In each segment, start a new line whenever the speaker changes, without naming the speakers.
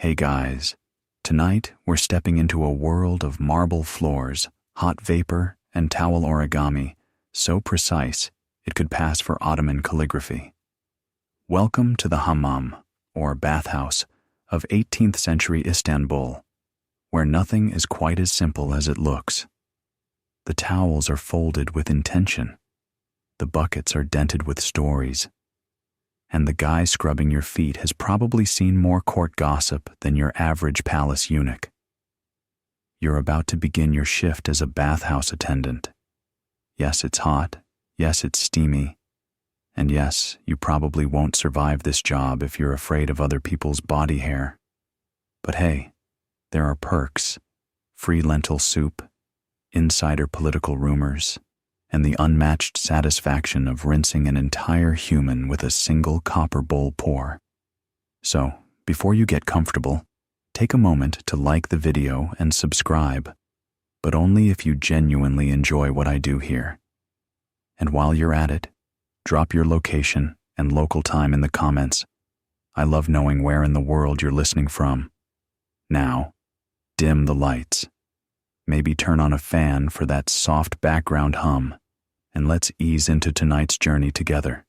Hey guys, tonight we're stepping into a world of marble floors, hot vapor, and towel origami, so precise it could pass for Ottoman calligraphy. Welcome to the hammam, or bathhouse, of 18th century Istanbul, where nothing is quite as simple as it looks. The towels are folded with intention, the buckets are dented with stories, and the guy scrubbing your feet has probably seen more court gossip than your average palace eunuch. You're about to begin your shift as a bathhouse attendant. Yes, it's hot. Yes, it's steamy. And yes, you probably won't survive this job if you're afraid of other people's body hair. But hey, there are perks: free lentil soup, insider political rumors, and the unmatched satisfaction of rinsing an entire human with a single copper bowl pour. So, before you get comfortable, take a moment to like the video and subscribe, but only if you genuinely enjoy what I do here. And while you're at it, drop your location and local time in the comments. I love knowing where in the world you're listening from. Now, dim the lights. Maybe turn on a fan for that soft background hum, and let's ease into tonight's journey together.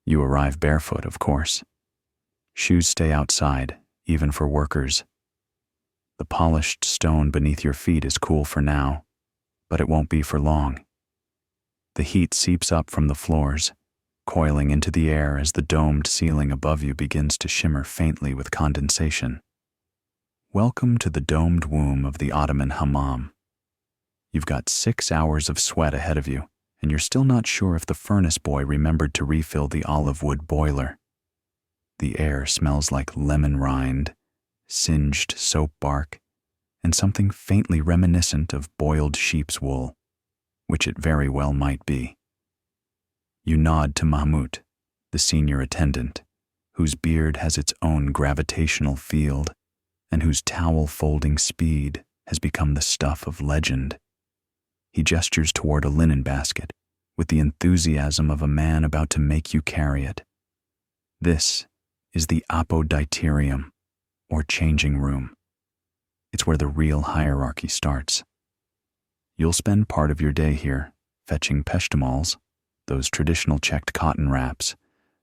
You arrive barefoot, of course. Shoes stay outside, even for workers. The polished stone beneath your feet is cool for now, but it won't be for long. The heat seeps up from the floors, coiling into the air as the domed ceiling above you begins to shimmer faintly with condensation. Welcome to the domed womb of the Ottoman hammam. You've got 6 hours of sweat ahead of you, and you're still not sure if the furnace boy remembered to refill the olive wood boiler. The air smells like lemon rind, singed soap bark, and something faintly reminiscent of boiled sheep's wool, which it very well might be. You nod to Mahmut, the senior attendant, whose beard has its own gravitational field, and whose towel-folding speed has become the stuff of legend. He gestures toward a linen basket with the enthusiasm of a man about to make you carry it. This is the apoditerium, or changing room. It's where the real hierarchy starts. You'll spend part of your day here fetching peshtemals, those traditional checked cotton wraps,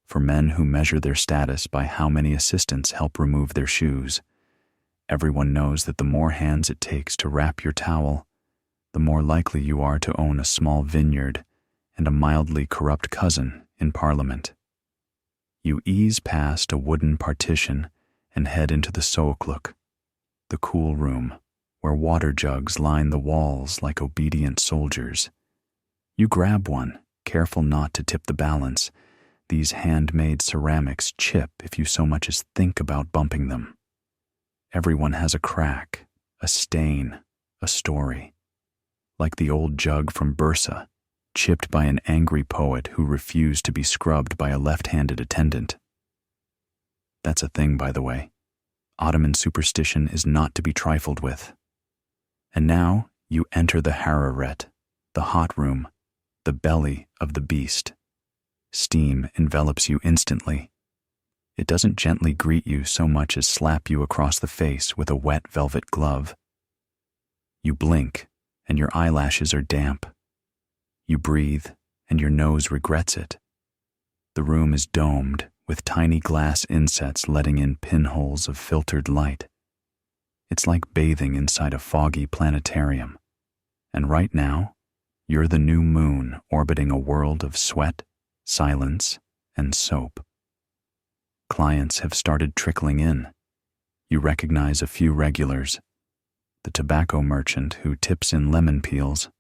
for men who measure their status by how many assistants help remove their shoes. Everyone knows that the more hands it takes to wrap your towel, the more likely you are to own a small vineyard and a mildly corrupt cousin in Parliament. You ease past a wooden partition and head into the soğukluk, the cool room, where water jugs line the walls like obedient soldiers. You grab one, careful not to tip the balance. These handmade ceramics chip if you so much as think about bumping them. Everyone has a crack, a stain, a story. Like the old jug from Bursa, chipped by an angry poet who refused to be scrubbed by a left-handed attendant. That's a thing, by the way. Ottoman superstition is not to be trifled with. And now you enter the hararet, the hot room, the belly of the beast. Steam envelops you instantly. It doesn't gently greet you so much as slap you across the face with a wet velvet glove. You blink, and your eyelashes are damp. You breathe, and your nose regrets it. The room is domed, with tiny glass insets letting in pinholes of filtered light. It's like bathing inside a foggy planetarium. And right now, you're the new moon orbiting a world of sweat, silence, and soap. Clients have started trickling in. You recognize a few regulars: the tobacco merchant who tips in lemon peels,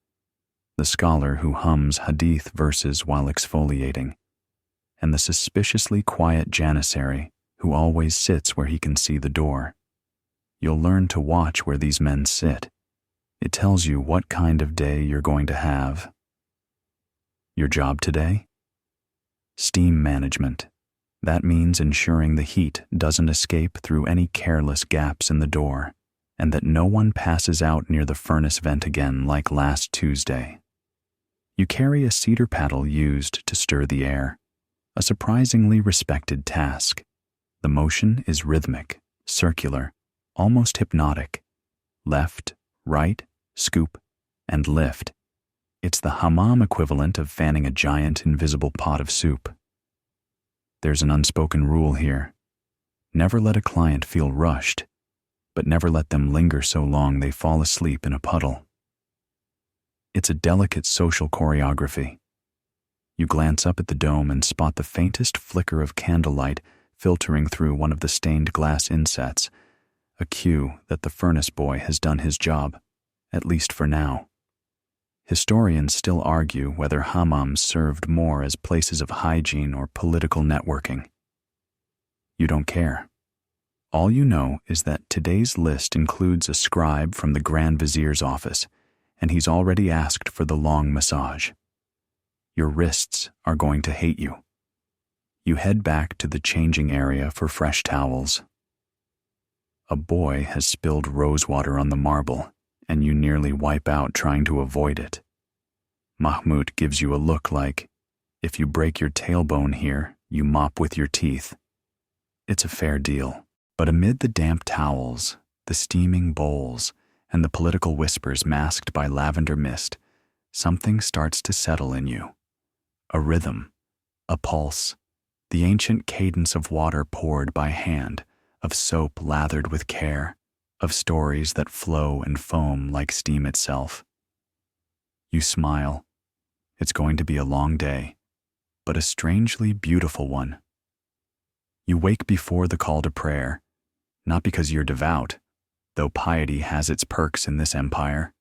the scholar who hums hadith verses while exfoliating, and the suspiciously quiet janissary who always sits where he can see the door. You'll learn to watch where these men sit. It tells you what kind of day you're going to have. Your job today? Steam management. That means ensuring the heat doesn't escape through any careless gaps in the door, and that no one passes out near the furnace vent again like last Tuesday. You carry a cedar paddle used to stir the air, a surprisingly respected task. The motion is rhythmic, circular, almost hypnotic. Left, right, scoop, and lift. It's the hammam equivalent of fanning a giant invisible pot of soup. There's an unspoken rule here. Never let a client feel rushed, but never let them linger so long they fall asleep in a puddle. It's a delicate social choreography. You glance up at the dome and spot the faintest flicker of candlelight filtering through one of the stained glass insets, a cue that the furnace boy has done his job, at least for now. Historians still argue whether hammams served more as places of hygiene or political networking. You don't care. All you know is that today's list includes a scribe from the Grand Vizier's office, and he's already asked for the long massage. Your wrists are going to hate you. You head back to the changing area for fresh towels. A boy has spilled rosewater on the marble, and you nearly wipe out trying to avoid it. Mahmoud gives you a look like, if you break your tailbone here, you mop with your teeth. It's a fair deal. But amid the damp towels, the steaming bowls, and the political whispers masked by lavender mist, something starts to settle in you. A rhythm, a pulse, the ancient cadence of water poured by hand, of soap lathered with care, of stories that flow and foam like steam itself. You smile. It's going to be a long day, but a strangely beautiful one. You wake before the call to prayer, not because you're devout, though piety has its perks in this empire,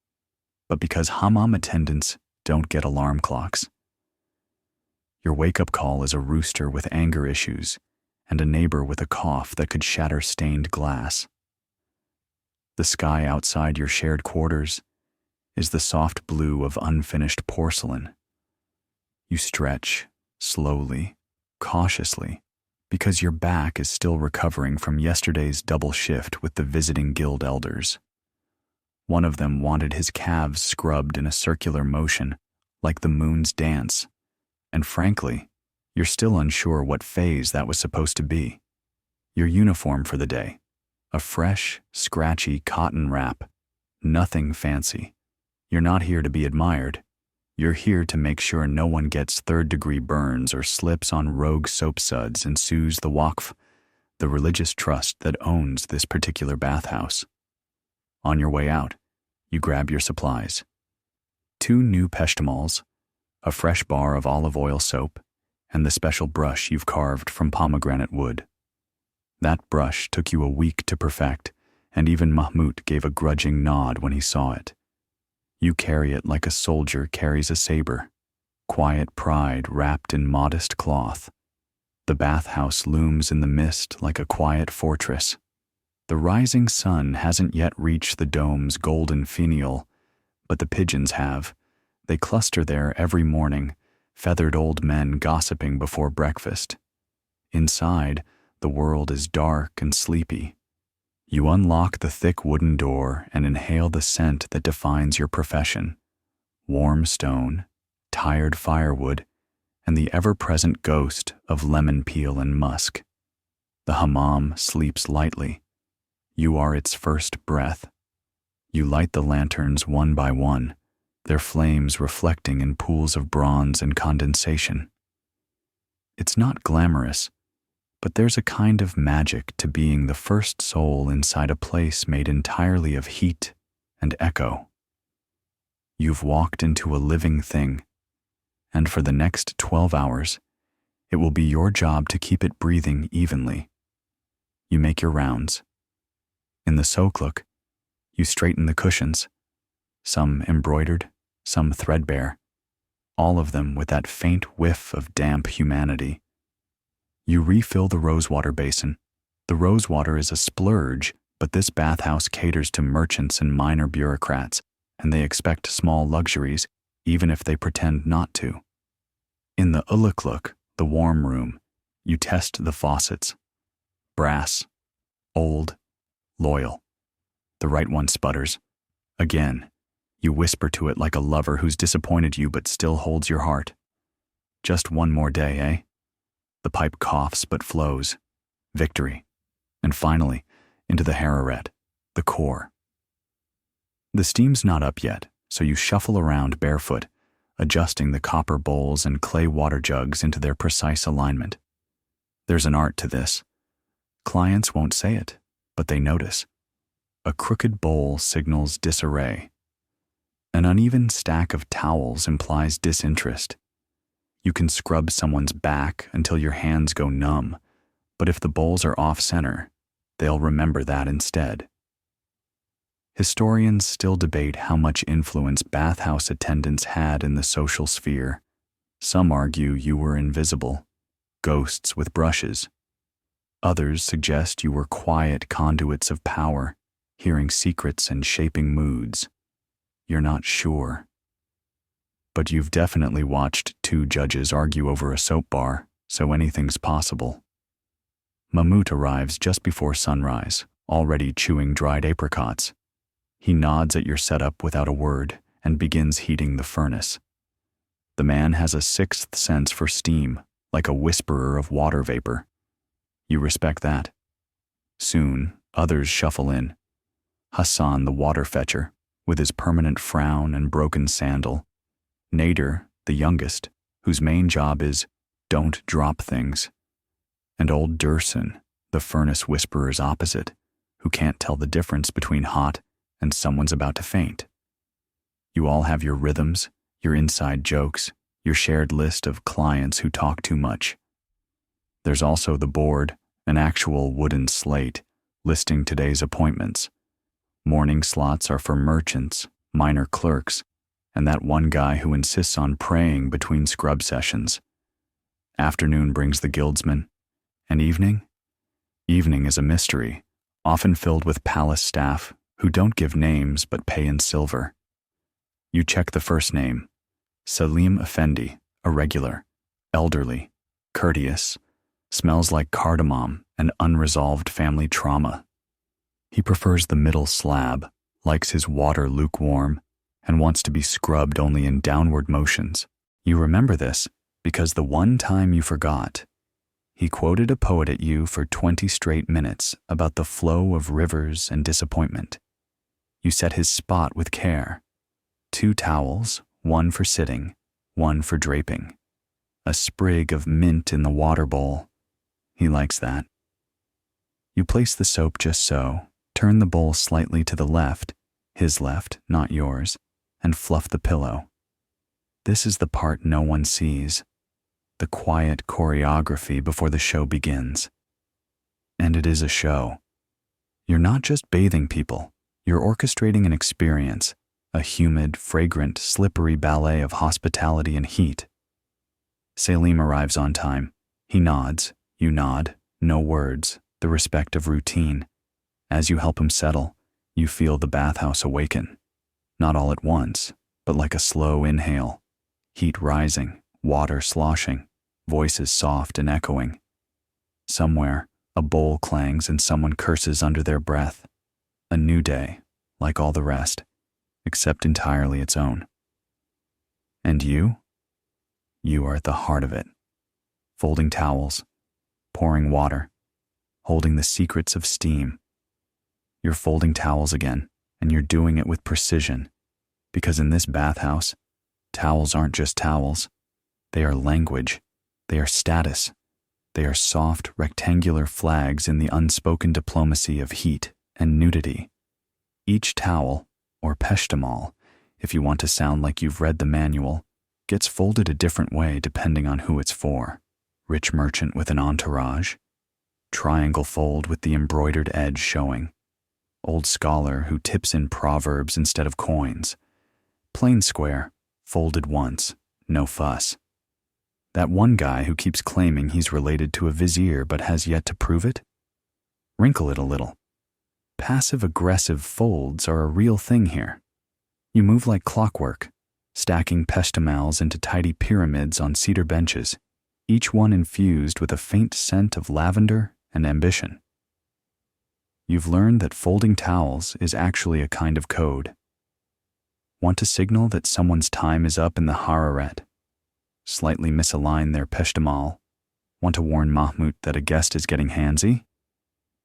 but because hammam attendants don't get alarm clocks. Your wake-up call is a rooster with anger issues and a neighbor with a cough that could shatter stained glass. The sky outside your shared quarters is the soft blue of unfinished porcelain. You stretch, slowly, cautiously, because your back is still recovering from yesterday's double shift with the visiting guild elders. One of them wanted his calves scrubbed in a circular motion, like the moon's dance, and frankly, you're still unsure what phase that was supposed to be. Your uniform for the day, a fresh, scratchy cotton wrap, nothing fancy. You're not here to be admired. You're here to make sure no one gets third-degree burns or slips on rogue soap suds and sues the Waqf, the religious trust that owns this particular bathhouse. On your way out, you grab your supplies. 2 new peshtamals, a fresh bar of olive oil soap, and the special brush you've carved from pomegranate wood. That brush took you a week to perfect, and even Mahmoud gave a grudging nod when he saw it. You carry it like a soldier carries a saber, quiet pride wrapped in modest cloth. The bathhouse looms in the mist like a quiet fortress. The rising sun hasn't yet reached the dome's golden finial, but the pigeons have. They cluster there every morning, feathered old men gossiping before breakfast. Inside, the world is dark and sleepy. You unlock the thick wooden door and inhale the scent that defines your profession. Warm stone, tired firewood, and the ever-present ghost of lemon peel and musk. The hammam sleeps lightly. You are its first breath. You light the lanterns one by one, their flames reflecting in pools of bronze and condensation. It's not glamorous, but there's a kind of magic to being the first soul inside a place made entirely of heat and echo. You've walked into a living thing, and for the next 12 hours, it will be your job to keep it breathing evenly. You make your rounds. In the sokluk, you straighten the cushions, some embroidered, some threadbare, all of them with that faint whiff of damp humanity. You refill the rosewater basin. The rosewater is a splurge, but this bathhouse caters to merchants and minor bureaucrats, and they expect small luxuries, even if they pretend not to. In the ulukluk, the warm room, you test the faucets. Brass, old, loyal. The right one sputters. Again, you whisper to it like a lover who's disappointed you but still holds your heart. Just one more day, eh? The pipe coughs but flows. Victory. And finally, into the hararet, the core. The steam's not up yet, so you shuffle around barefoot, adjusting the copper bowls and clay water jugs into their precise alignment. There's an art to this. Clients won't say it, but they notice. A crooked bowl signals disarray. An uneven stack of towels implies disinterest. You can scrub someone's back until your hands go numb, but if the bowls are off-center, they'll remember that instead. Historians still debate how much influence bathhouse attendants had in the social sphere. Some argue you were invisible, ghosts with brushes. Others suggest you were quiet conduits of power, hearing secrets and shaping moods. You're not sure. But you've definitely watched two judges argue over a soap bar, so anything's possible. Mahmoud arrives just before sunrise, already chewing dried apricots. He nods at your setup without a word and begins heating the furnace. The man has a sixth sense for steam, like a whisperer of water vapor. You respect that. Soon, others shuffle in. Hassan, the water fetcher, with his permanent frown and broken sandal. Nader, the youngest, whose main job is, don't drop things. And old Dursun, the furnace whisperer's opposite, who can't tell the difference between hot and someone's about to faint. You all have your rhythms, your inside jokes, your shared list of clients who talk too much. There's also the board, an actual wooden slate, listing today's appointments. Morning slots are for merchants, minor clerks, and that one guy who insists on praying between scrub sessions. Afternoon brings the guildsman. And evening? Evening is a mystery, often filled with palace staff who don't give names but pay in silver. You check the first name. Salim Effendi, a regular, elderly, courteous, smells like cardamom and unresolved family trauma. He prefers the middle slab, likes his water lukewarm, and wants to be scrubbed only in downward motions. You remember this because the one time you forgot, he quoted a poet at you for 20 straight minutes about the flow of rivers and disappointment. You set his spot with care. 2 towels, one for sitting, one for draping. A sprig of mint in the water bowl. He likes that. You place the soap just so, turn the bowl slightly to the left, his left, not yours, and fluff the pillow. This is the part no one sees. The quiet choreography before the show begins. And it is a show. You're not just bathing people, you're orchestrating an experience, a humid, fragrant, slippery ballet of hospitality and heat. Salim arrives on time. He nods, you nod, no words, the respect of routine. As you help him settle, you feel the bathhouse awaken. Not all at once, but like a slow inhale. Heat rising, water sloshing, voices soft and echoing. Somewhere, a bowl clangs and someone curses under their breath. A new day, like all the rest, except entirely its own. And you? You are at the heart of it. Folding towels, pouring water, holding the secrets of steam. You're folding towels again, and you're doing it with precision, because in this bathhouse, towels aren't just towels. They are language. They are status. They are soft, rectangular flags in the unspoken diplomacy of heat and nudity. Each towel, or peshtamal, if you want to sound like you've read the manual, gets folded a different way depending on who it's for. Rich merchant with an entourage. Triangle fold with the embroidered edge showing. Old scholar who tips in proverbs instead of coins. Plain square, folded once, no fuss. That one guy who keeps claiming he's related to a vizier but has yet to prove it? Wrinkle it a little. Passive-aggressive folds are a real thing here. You move like clockwork, stacking peshtamals into tidy pyramids on cedar benches, each one infused with a faint scent of lavender and ambition. You've learned that folding towels is actually a kind of code. Want to signal that someone's time is up in the hararet? Slightly misalign their peshtamal? Want to warn Mahmoud that a guest is getting handsy?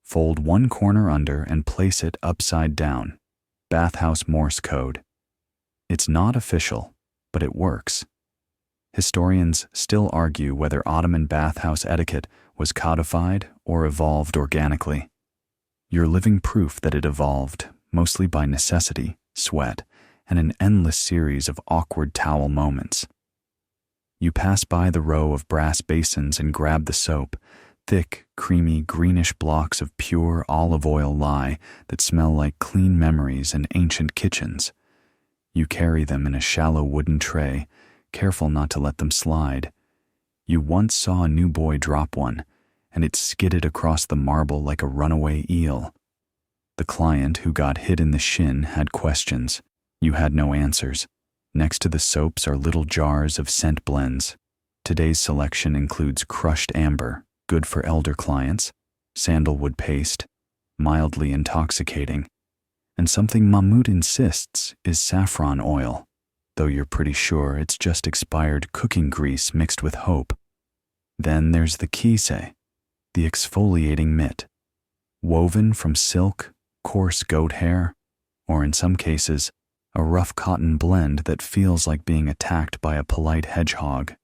Fold one corner under and place it upside down. Bathhouse Morse code. It's not official, but it works. Historians still argue whether Ottoman bathhouse etiquette was codified or evolved organically. You're living proof that it evolved, mostly by necessity, sweat, and an endless series of awkward towel moments. You pass by the row of brass basins and grab the soap, thick, creamy, greenish blocks of pure olive oil lye that smell like clean memories and ancient kitchens. You carry them in a shallow wooden tray, careful not to let them slide. You once saw a new boy drop one, and it skidded across the marble like a runaway eel. The client who got hit in the shin had questions. You had no answers. Next to the soaps are little jars of scent blends. Today's selection includes crushed amber, good for elder clients, sandalwood paste, mildly intoxicating, and something Mahmoud insists is saffron oil, though you're pretty sure it's just expired cooking grease mixed with hope. Then there's the kise, the exfoliating mitt, woven from silk, coarse goat hair, or in some cases, a rough cotton blend that feels like being attacked by a polite hedgehog.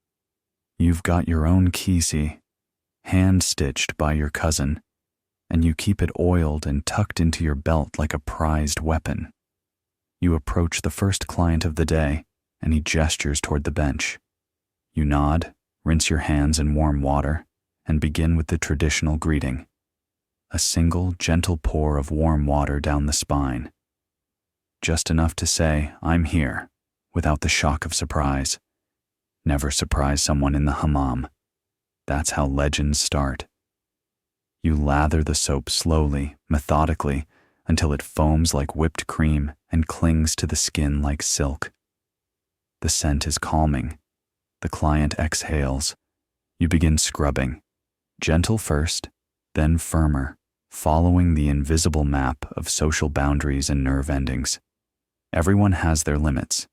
You've got your own kisi, hand-stitched by your cousin, and you keep it oiled and tucked into your belt like a prized weapon. You approach the first client of the day, and he gestures toward the bench. You nod, rinse your hands in warm water, and begin with the traditional greeting. A single, gentle pour of warm water down the spine. Just enough to say, "I'm here," without the shock of surprise. Never surprise someone in the hammam. That's how legends start. You lather the soap slowly, methodically, until it foams like whipped cream and clings to the skin like silk. The scent is calming. The client exhales. You begin scrubbing. Gentle first, then firmer, following the invisible map of social boundaries and nerve endings. Everyone has their limits.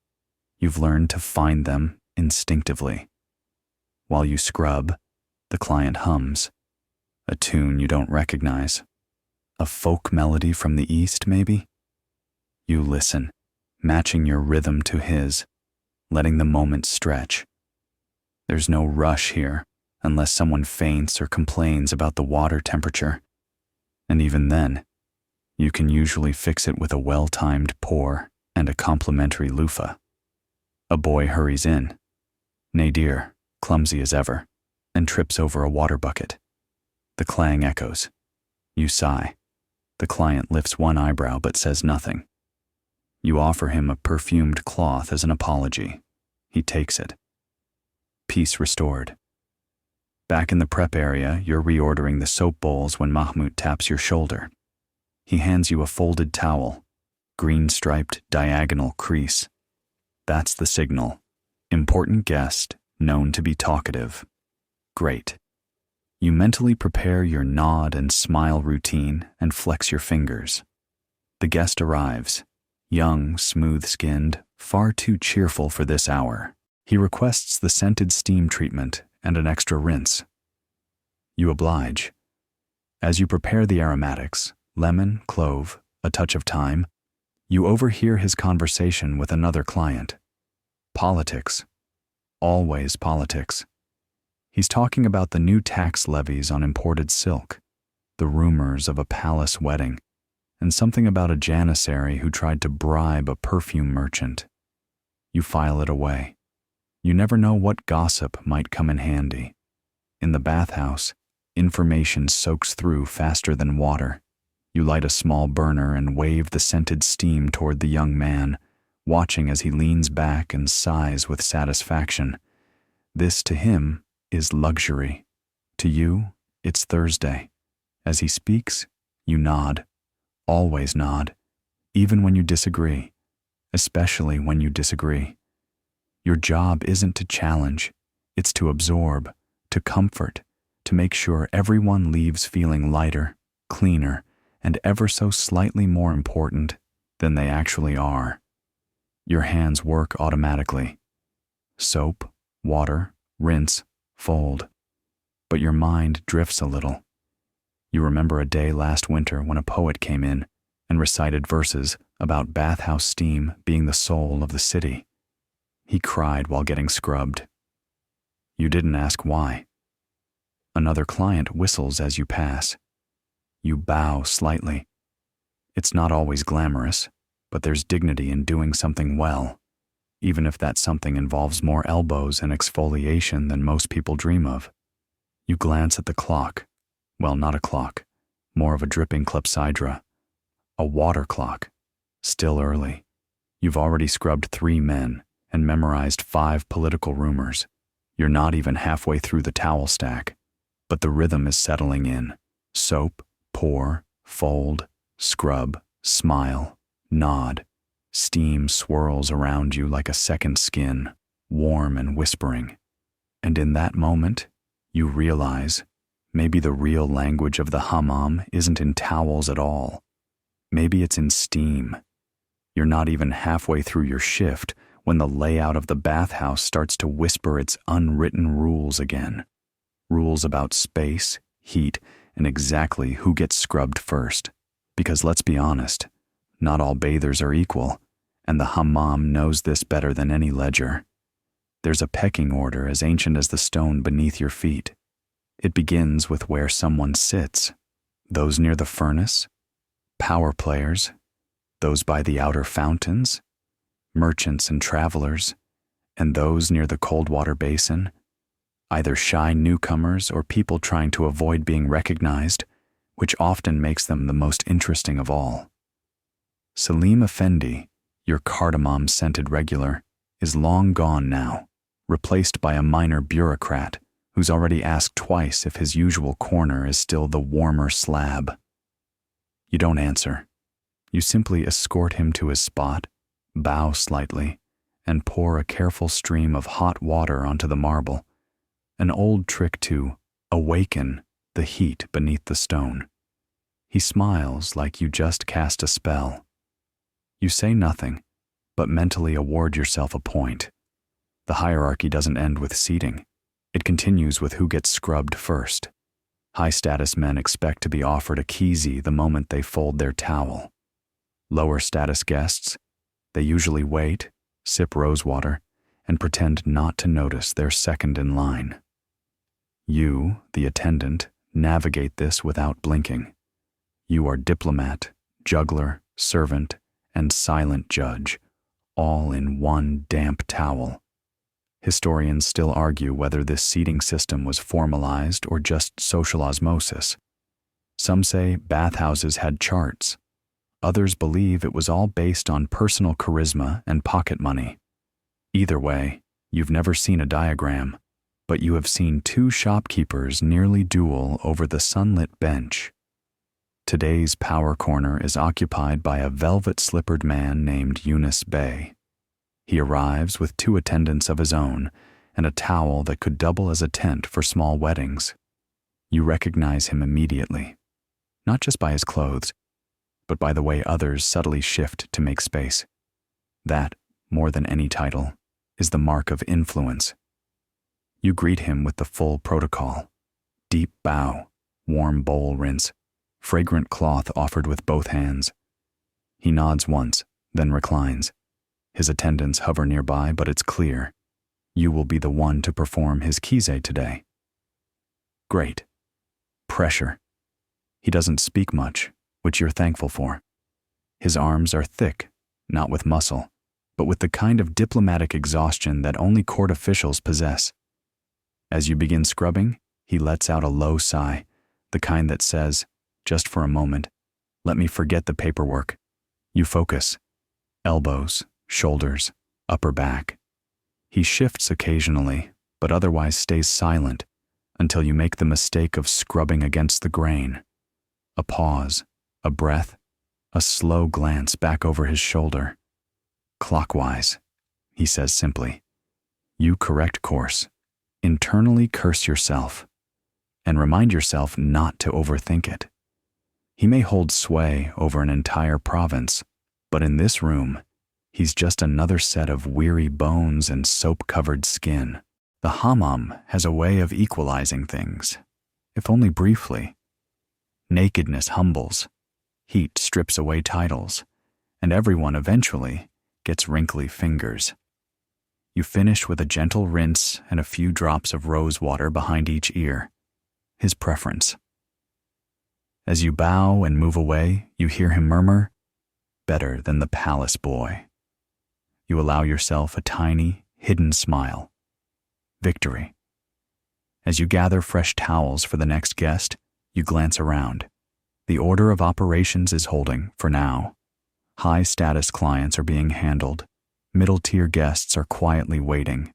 You've learned to find them instinctively. While you scrub, the client hums. A tune you don't recognize. A folk melody from the East, maybe? You listen, matching your rhythm to his, letting the moment stretch. There's no rush here, unless someone faints or complains about the water temperature. And even then, you can usually fix it with a well-timed pour and a complimentary loofah. A boy hurries in. Nadir, clumsy as ever, and trips over a water bucket. The clang echoes. You sigh. The client lifts one eyebrow but says nothing. You offer him a perfumed cloth as an apology. He takes it. Peace restored. Back in the prep area, you're reordering the soap bowls when Mahmoud taps your shoulder. He hands you a folded towel, green-striped diagonal crease. That's the signal. Important guest, known to be talkative. Great. You mentally prepare your nod and smile routine and flex your fingers. The guest arrives, young, smooth-skinned, far too cheerful for this hour. He requests the scented steam treatment and an extra rinse. You oblige. As you prepare the aromatics, lemon, clove, a touch of thyme, you overhear his conversation with another client. Politics. Always politics. He's talking about the new tax levies on imported silk, the rumors of a palace wedding, and something about a janissary who tried to bribe a perfume merchant. You file it away. You never know what gossip might come in handy. In the bathhouse, information soaks through faster than water. You light a small burner and wave the scented steam toward the young man, watching as he leans back and sighs with satisfaction. This, to him, is luxury. To you, it's Thursday. As he speaks, you nod. Always nod, even when you disagree, especially when you disagree. Your job isn't to challenge, it's to absorb, to comfort, to make sure everyone leaves feeling lighter, cleaner, and ever so slightly more important than they actually are. Your hands work automatically. Soap, water, rinse, fold. But your mind drifts a little. You remember a day last winter when a poet came in and recited verses about bathhouse steam being the soul of the city. He cried while getting scrubbed. You didn't ask why. Another client whistles as you pass. You bow slightly. It's not always glamorous, but there's dignity in doing something well, even if that something involves more elbows and exfoliation than most people dream of. You glance at the clock. Well, not a clock, more of a dripping clepsydra. A water clock. Still early. You've already scrubbed 3 men and memorized 5 political rumors. You're not even halfway through the towel stack, but the rhythm is settling in. Soap, pour, fold, scrub, smile, nod. Steam swirls around you like a second skin, warm and whispering. And in that moment, you realize maybe the real language of the hammam isn't in towels at all. Maybe it's in steam. You're not even halfway through your shift when the layout of the bathhouse starts to whisper its unwritten rules again. Rules about space, heat, and exactly who gets scrubbed first. Because let's be honest, not all bathers are equal, and the hammam knows this better than any ledger. There's a pecking order as ancient as the stone beneath your feet. It begins with where someone sits. Those near the furnace, power players, those by the outer fountains, merchants and travelers, and those near the cold water basin, either shy newcomers or people trying to avoid being recognized, which often makes them the most interesting of all. Salim Effendi, your cardamom-scented regular, is long gone now, replaced by a minor bureaucrat who's already asked twice if his usual corner is still the warmer slab. You don't answer. You simply escort him to his spot, bow slightly, and pour a careful stream of hot water onto the marble, an old trick to awaken the heat beneath the stone. He smiles like you just cast a spell. You say nothing, but mentally award yourself a point. The hierarchy doesn't end with seating. It continues with who gets scrubbed first. High-status men expect to be offered a kizzy the moment they fold their towel. Lower-status guests, they usually wait, sip rosewater, and pretend not to notice they're second in line. You, the attendant, navigate this without blinking. You are diplomat, juggler, servant, and silent judge, all in one damp towel. Historians still argue whether this seating system was formalized or just social osmosis. Some say bathhouses had charts. Others believe it was all based on personal charisma and pocket money. Either way, you've never seen a diagram, but you have seen 2 shopkeepers nearly duel over the sunlit bench. Today's power corner is occupied by a velvet-slippered man named Yunus Bey. He arrives with 2 attendants of his own and a towel that could double as a tent for small weddings. You recognize him immediately, not just by his clothes, but by the way others subtly shift to make space. That, more than any title, is the mark of influence. You greet him with the full protocol: deep bow, warm bowl rinse, fragrant cloth offered with both hands. He nods once, then reclines. His attendants hover nearby, but it's clear. You will be the one to perform his kize today. Great. Pressure. He doesn't speak much, which you're thankful for. His arms are thick, not with muscle, but with the kind of diplomatic exhaustion that only court officials possess. As you begin scrubbing, he lets out a low sigh, the kind that says, just for a moment, let me forget the paperwork. You focus. Elbows, shoulders, upper back. He shifts occasionally, but otherwise stays silent until you make the mistake of scrubbing against the grain. A pause, a breath, a slow glance back over his shoulder. Clockwise, he says simply. You correct course. Internally curse yourself, and remind yourself not to overthink it. He may hold sway over an entire province, but in this room, he's just another set of weary bones and soap-covered skin. The hammam has a way of equalizing things, if only briefly. Nakedness humbles, heat strips away titles, and everyone eventually gets wrinkly fingers. You finish with a gentle rinse and a few drops of rose water behind each ear, his preference. As you bow and move away, you hear him murmur, "Better than the palace boy." You allow yourself a tiny, hidden smile. Victory. As you gather fresh towels for the next guest, you glance around. The order of operations is holding, for now. High-status clients are being handled. Middle-tier guests are quietly waiting.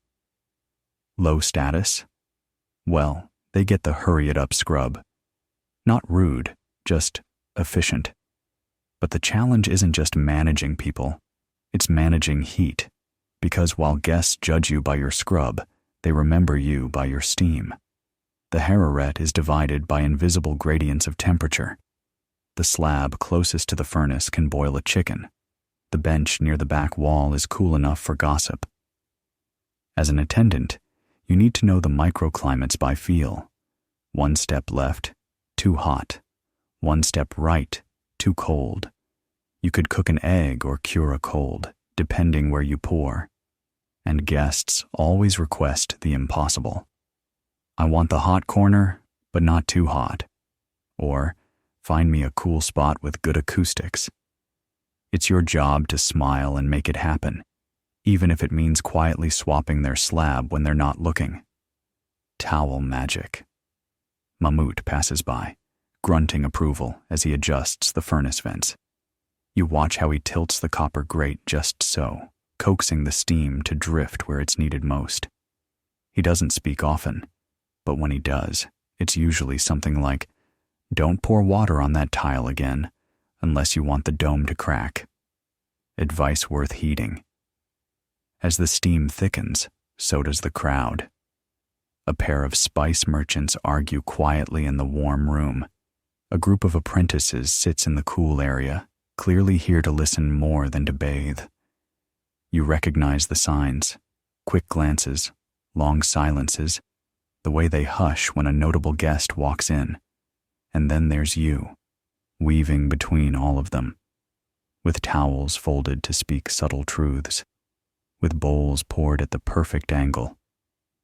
Low status? Well, they get the hurry-it-up scrub. Not rude, just efficient. But the challenge isn't just managing people. It's managing heat. Because while guests judge you by your scrub, they remember you by your steam. The harem is divided by invisible gradients of temperature. The slab closest to the furnace can boil a chicken. The bench near the back wall is cool enough for gossip. As an attendant, you need to know the microclimates by feel. One step left, too hot. One step right, too cold. You could cook an egg or cure a cold, depending where you pour. And guests always request the impossible. I want the hot corner, but not too hot. Or, find me a cool spot with good acoustics. It's your job to smile and make it happen, even if it means quietly swapping their slab when they're not looking. Towel magic. Mahmoud passes by, grunting approval as he adjusts the furnace vents. You watch how he tilts the copper grate just so, coaxing the steam to drift where it's needed most. He doesn't speak often, but when he does, it's usually something like, "Don't pour water on that tile again, unless you want the dome to crack." Advice worth heeding. As the steam thickens, so does the crowd. A pair of spice merchants argue quietly in the warm room. A group of apprentices sits in the cool area, clearly here to listen more than to bathe. You recognize the signs, quick glances, long silences, the way they hush when a notable guest walks in. And then there's you, weaving between all of them, with towels folded to speak subtle truths, with bowls poured at the perfect angle,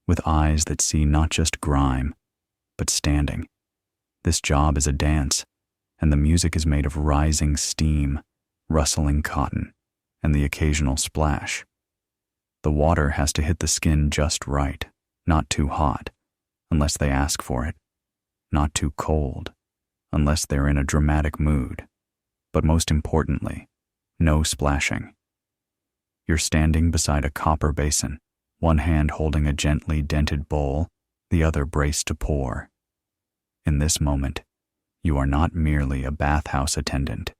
with eyes that see not just grime, but standing. This job is a dance, and the music is made of rising steam, rustling cotton, and the occasional splash. The water has to hit the skin just right, not too hot, unless they ask for it, not too cold, unless they're in a dramatic mood, but most importantly, no splashing. You're standing beside a copper basin, one hand holding a gently dented bowl, the other braced to pour. In this moment, you are not merely a bathhouse attendant.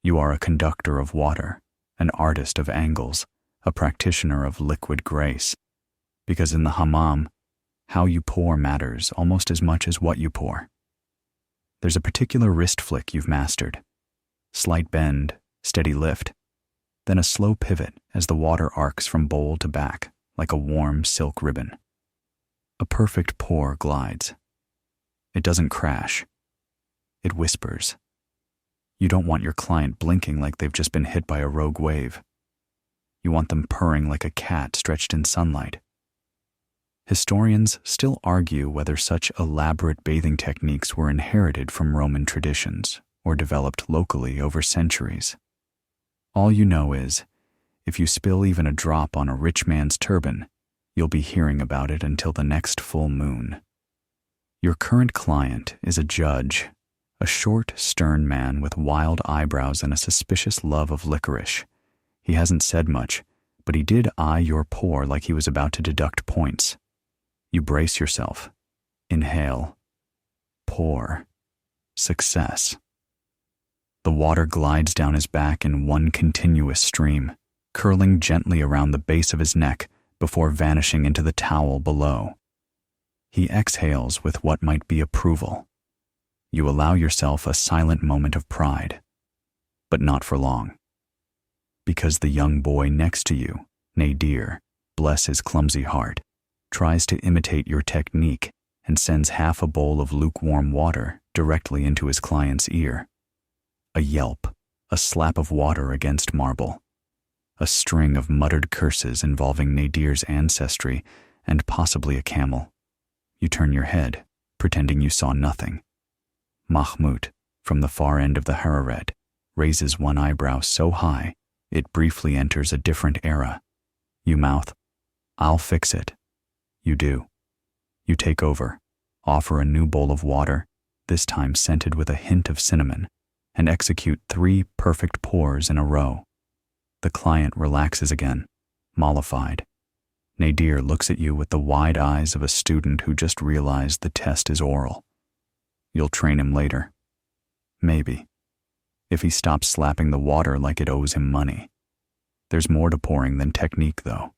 You are a conductor of water, an artist of angles, a practitioner of liquid grace. Because in the hammam, how you pour matters almost as much as what you pour. There's a particular wrist flick you've mastered. Slight bend, steady lift, then a slow pivot as the water arcs from bowl to back like a warm silk ribbon. A perfect pour glides. It doesn't crash. It whispers. You don't want your client blinking like they've just been hit by a rogue wave. You want them purring like a cat stretched in sunlight. Historians still argue whether such elaborate bathing techniques were inherited from Roman traditions or developed locally over centuries. All you know is, if you spill even a drop on a rich man's turban, you'll be hearing about it until the next full moon. Your current client is a judge, a short, stern man with wild eyebrows and a suspicious love of licorice. He hasn't said much, but he did eye your pour like he was about to deduct points. You brace yourself. Inhale. Pour. Success. The water glides down his back in one continuous stream, curling gently around the base of his neck before vanishing into the towel below. He exhales with what might be approval. You allow yourself a silent moment of pride, but not for long. Because the young boy next to you, Nadir, bless his clumsy heart, tries to imitate your technique and sends half a bowl of lukewarm water directly into his client's ear. A yelp, a slap of water against marble, a string of muttered curses involving Nadir's ancestry and possibly a camel. You turn your head, pretending you saw nothing. Mahmoud, from the far end of the Hararet, raises one eyebrow so high it briefly enters a different era. You mouth, "I'll fix it." You do. You take over, offer a new bowl of water, this time scented with a hint of cinnamon, and execute 3 perfect pours in a row. The client relaxes again, mollified. Nadir looks at you with the wide eyes of a student who just realized the test is oral. You'll train him later. Maybe. If he stops slapping the water like it owes him money. There's more to pouring than technique, though.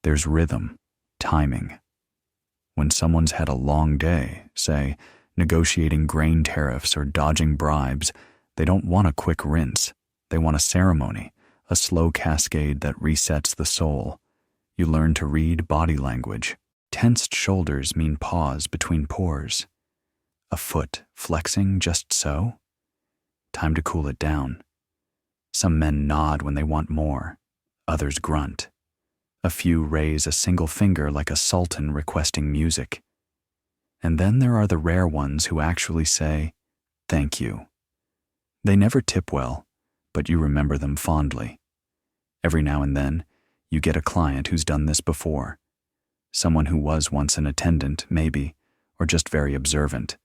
There's rhythm, timing. When someone's had a long day, say, negotiating grain tariffs or dodging bribes, they don't want a quick rinse. They want a ceremony, a slow cascade that resets the soul. You learn to read body language. Tensed shoulders mean pause between pours. A foot flexing just so? Time to cool it down. Some men nod when they want more. Others grunt. A few raise a single finger like a sultan requesting music. And then there are the rare ones who actually say, "Thank you." They never tip well, but you remember them fondly. Every now and then, you get a client who's done this before. Someone who was once an attendant, maybe, or just very observant.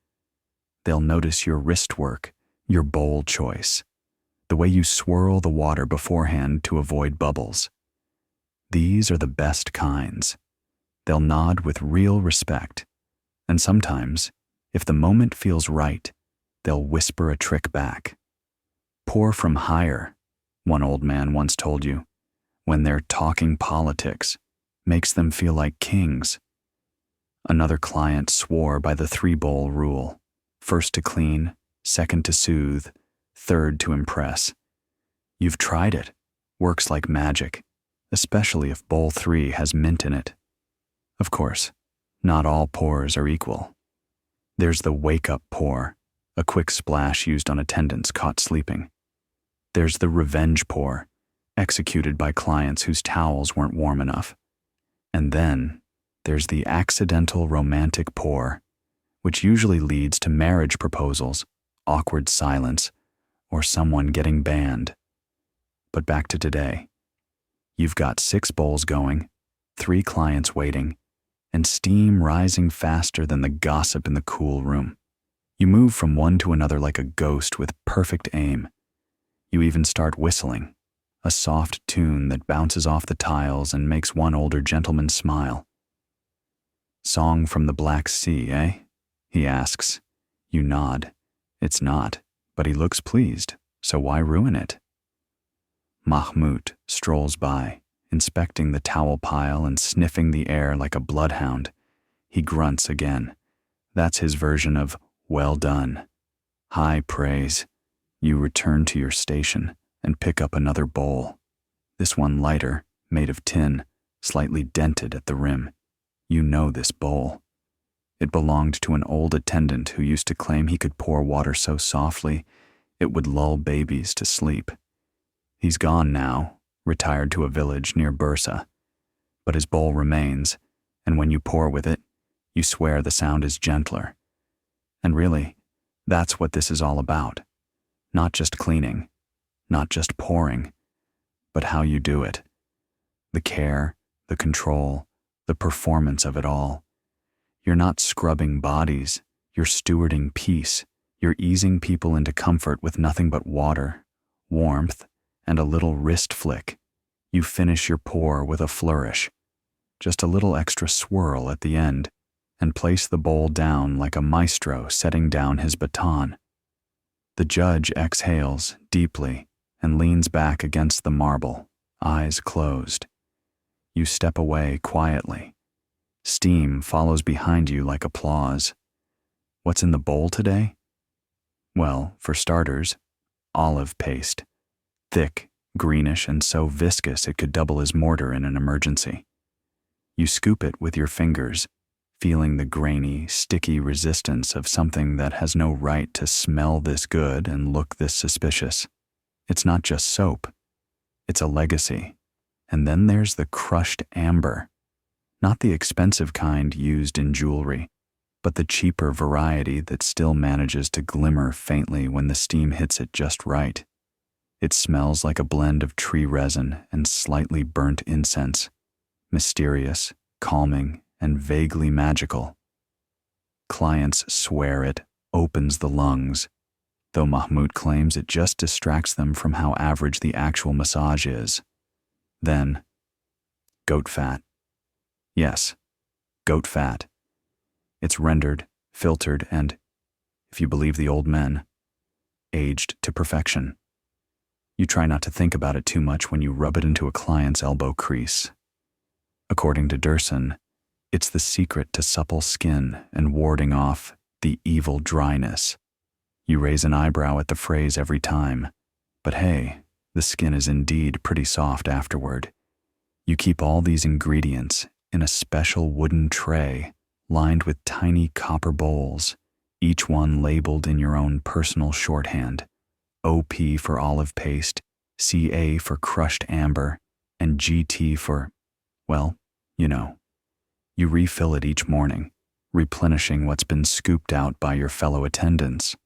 They'll notice your wrist work, your bowl choice, the way you swirl the water beforehand to avoid bubbles. These are the best kinds. They'll nod with real respect, and sometimes, if the moment feels right, they'll whisper a trick back. Pour from higher, one old man once told you, when they're talking politics, makes them feel like kings. Another client swore by the 3-bowl rule, first to clean, second to soothe, third to impress. You've tried it, works like magic, especially if bowl 3 has mint in it. Of course, not all pours are equal. There's the wake-up pour, a quick splash used on attendants caught sleeping. There's the revenge pour, executed by clients whose towels weren't warm enough. And then there's the accidental romantic pour, which usually leads to marriage proposals, awkward silence, or someone getting banned. But back to today. You've got 6 bowls going, 3 clients waiting, and steam rising faster than the gossip in the cool room. You move from one to another like a ghost with perfect aim. You even start whistling, a soft tune that bounces off the tiles and makes one older gentleman smile. "Song from the Black Sea, eh?" he asks. You nod. It's not, but he looks pleased, so why ruin it? Mahmoud strolls by, inspecting the towel pile and sniffing the air like a bloodhound. He grunts again. That's his version of "well done." High praise. You return to your station and pick up another bowl. This one lighter, made of tin, slightly dented at the rim. You know this bowl. It belonged to an old attendant who used to claim he could pour water so softly it would lull babies to sleep. He's gone now, retired to a village near Bursa. But his bowl remains, and when you pour with it, you swear the sound is gentler. And really, that's what this is all about. Not just cleaning, not just pouring, but how you do it. The care, the control, the performance of it all. You're not scrubbing bodies, you're stewarding peace. You're easing people into comfort with nothing but water, warmth, and a little wrist flick. You finish your pour with a flourish. Just a little extra swirl at the end, and place the bowl down like a maestro setting down his baton. The judge exhales deeply and leans back against the marble, eyes closed. You step away quietly. Steam follows behind you like applause. What's in the bowl today? Well, for starters, olive paste. Thick, greenish, and so viscous it could double as mortar in an emergency. You scoop it with your fingers, feeling the grainy, sticky resistance of something that has no right to smell this good and look this suspicious. It's not just soap. It's a legacy. And then there's the crushed amber. Not the expensive kind used in jewelry, but the cheaper variety that still manages to glimmer faintly when the steam hits it just right. It smells like a blend of tree resin and slightly burnt incense, mysterious, calming, and vaguely magical. Clients swear it opens the lungs, though Mahmoud claims it just distracts them from how average the actual massage is. Then, goat fat. Yes, goat fat. It's rendered, filtered, and, if you believe the old men, aged to perfection. You try not to think about it too much when you rub it into a client's elbow crease. According to Durson, it's the secret to supple skin and warding off the evil dryness. You raise an eyebrow at the phrase every time, but hey, the skin is indeed pretty soft afterward. You keep all these ingredients in a special wooden tray lined with tiny copper bowls, each one labeled in your own personal shorthand. OP for olive paste, CA for crushed amber, and GT for, well, you know. You refill it each morning, replenishing what's been scooped out by your fellow attendants,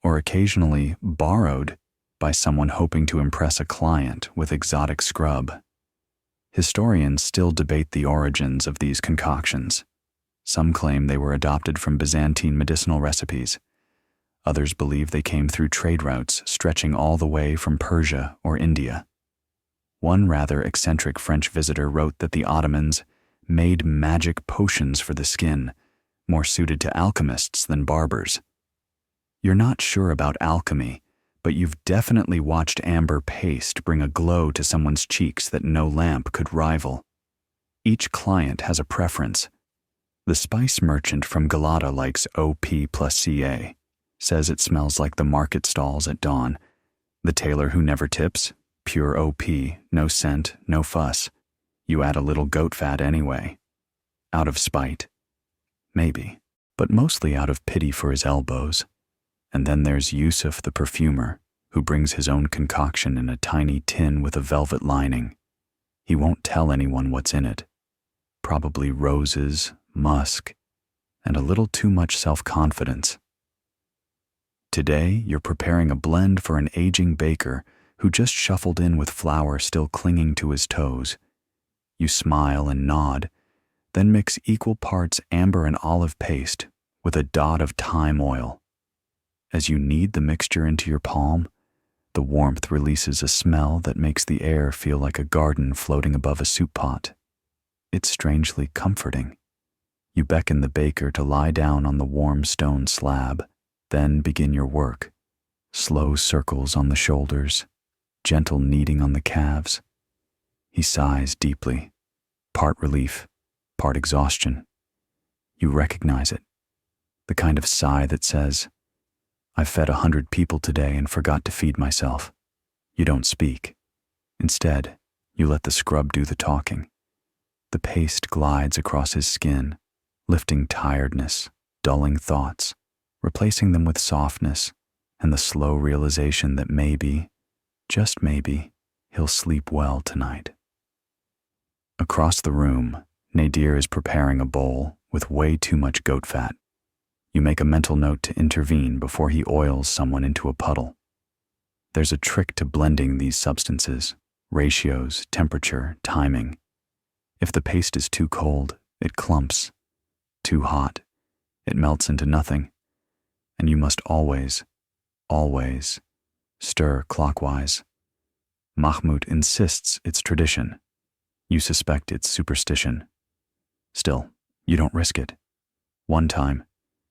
or occasionally borrowed by someone hoping to impress a client with exotic scrub. Historians still debate the origins of these concoctions. Some claim they were adopted from Byzantine medicinal recipes. Others believe they came through trade routes stretching all the way from Persia or India. One rather eccentric French visitor wrote that the Ottomans made magic potions for the skin, more suited to alchemists than barbers. You're not sure about alchemy, but you've definitely watched amber paste bring a glow to someone's cheeks that no lamp could rival. Each client has a preference. The spice merchant from Galata likes OP plus CA, says it smells like the market stalls at dawn. The tailor who never tips, pure OP, no scent, no fuss. You add a little goat fat anyway. Out of spite. Maybe, but mostly out of pity for his elbows. And then there's Yusuf the perfumer, who brings his own concoction in a tiny tin with a velvet lining. He won't tell anyone what's in it. Probably roses, musk, and a little too much self-confidence. Today, you're preparing a blend for an aging baker who just shuffled in with flour still clinging to his toes. You smile and nod, then mix equal parts amber and olive paste with a dot of thyme oil. As you knead the mixture into your palm, the warmth releases a smell that makes the air feel like a garden floating above a soup pot. It's strangely comforting. You beckon the baker to lie down on the warm stone slab, then begin your work. Slow circles on the shoulders, gentle kneading on the calves. He sighs deeply, part relief, part exhaustion. You recognize it, the kind of sigh that says, "I've fed 100 people today and forgot to feed myself." You don't speak. Instead, you let the scrub do the talking. The paste glides across his skin, lifting tiredness, dulling thoughts, replacing them with softness and the slow realization that maybe, just maybe, he'll sleep well tonight. Across the room, Nadir is preparing a bowl with way too much goat fat. You make a mental note to intervene before he oils someone into a puddle. There's a trick to blending these substances: ratios, temperature, timing. If the paste is too cold, it clumps. Too hot, it melts into nothing. And you must always, always stir clockwise. Mahmoud insists it's tradition. You suspect it's superstition. Still, you don't risk it. One time,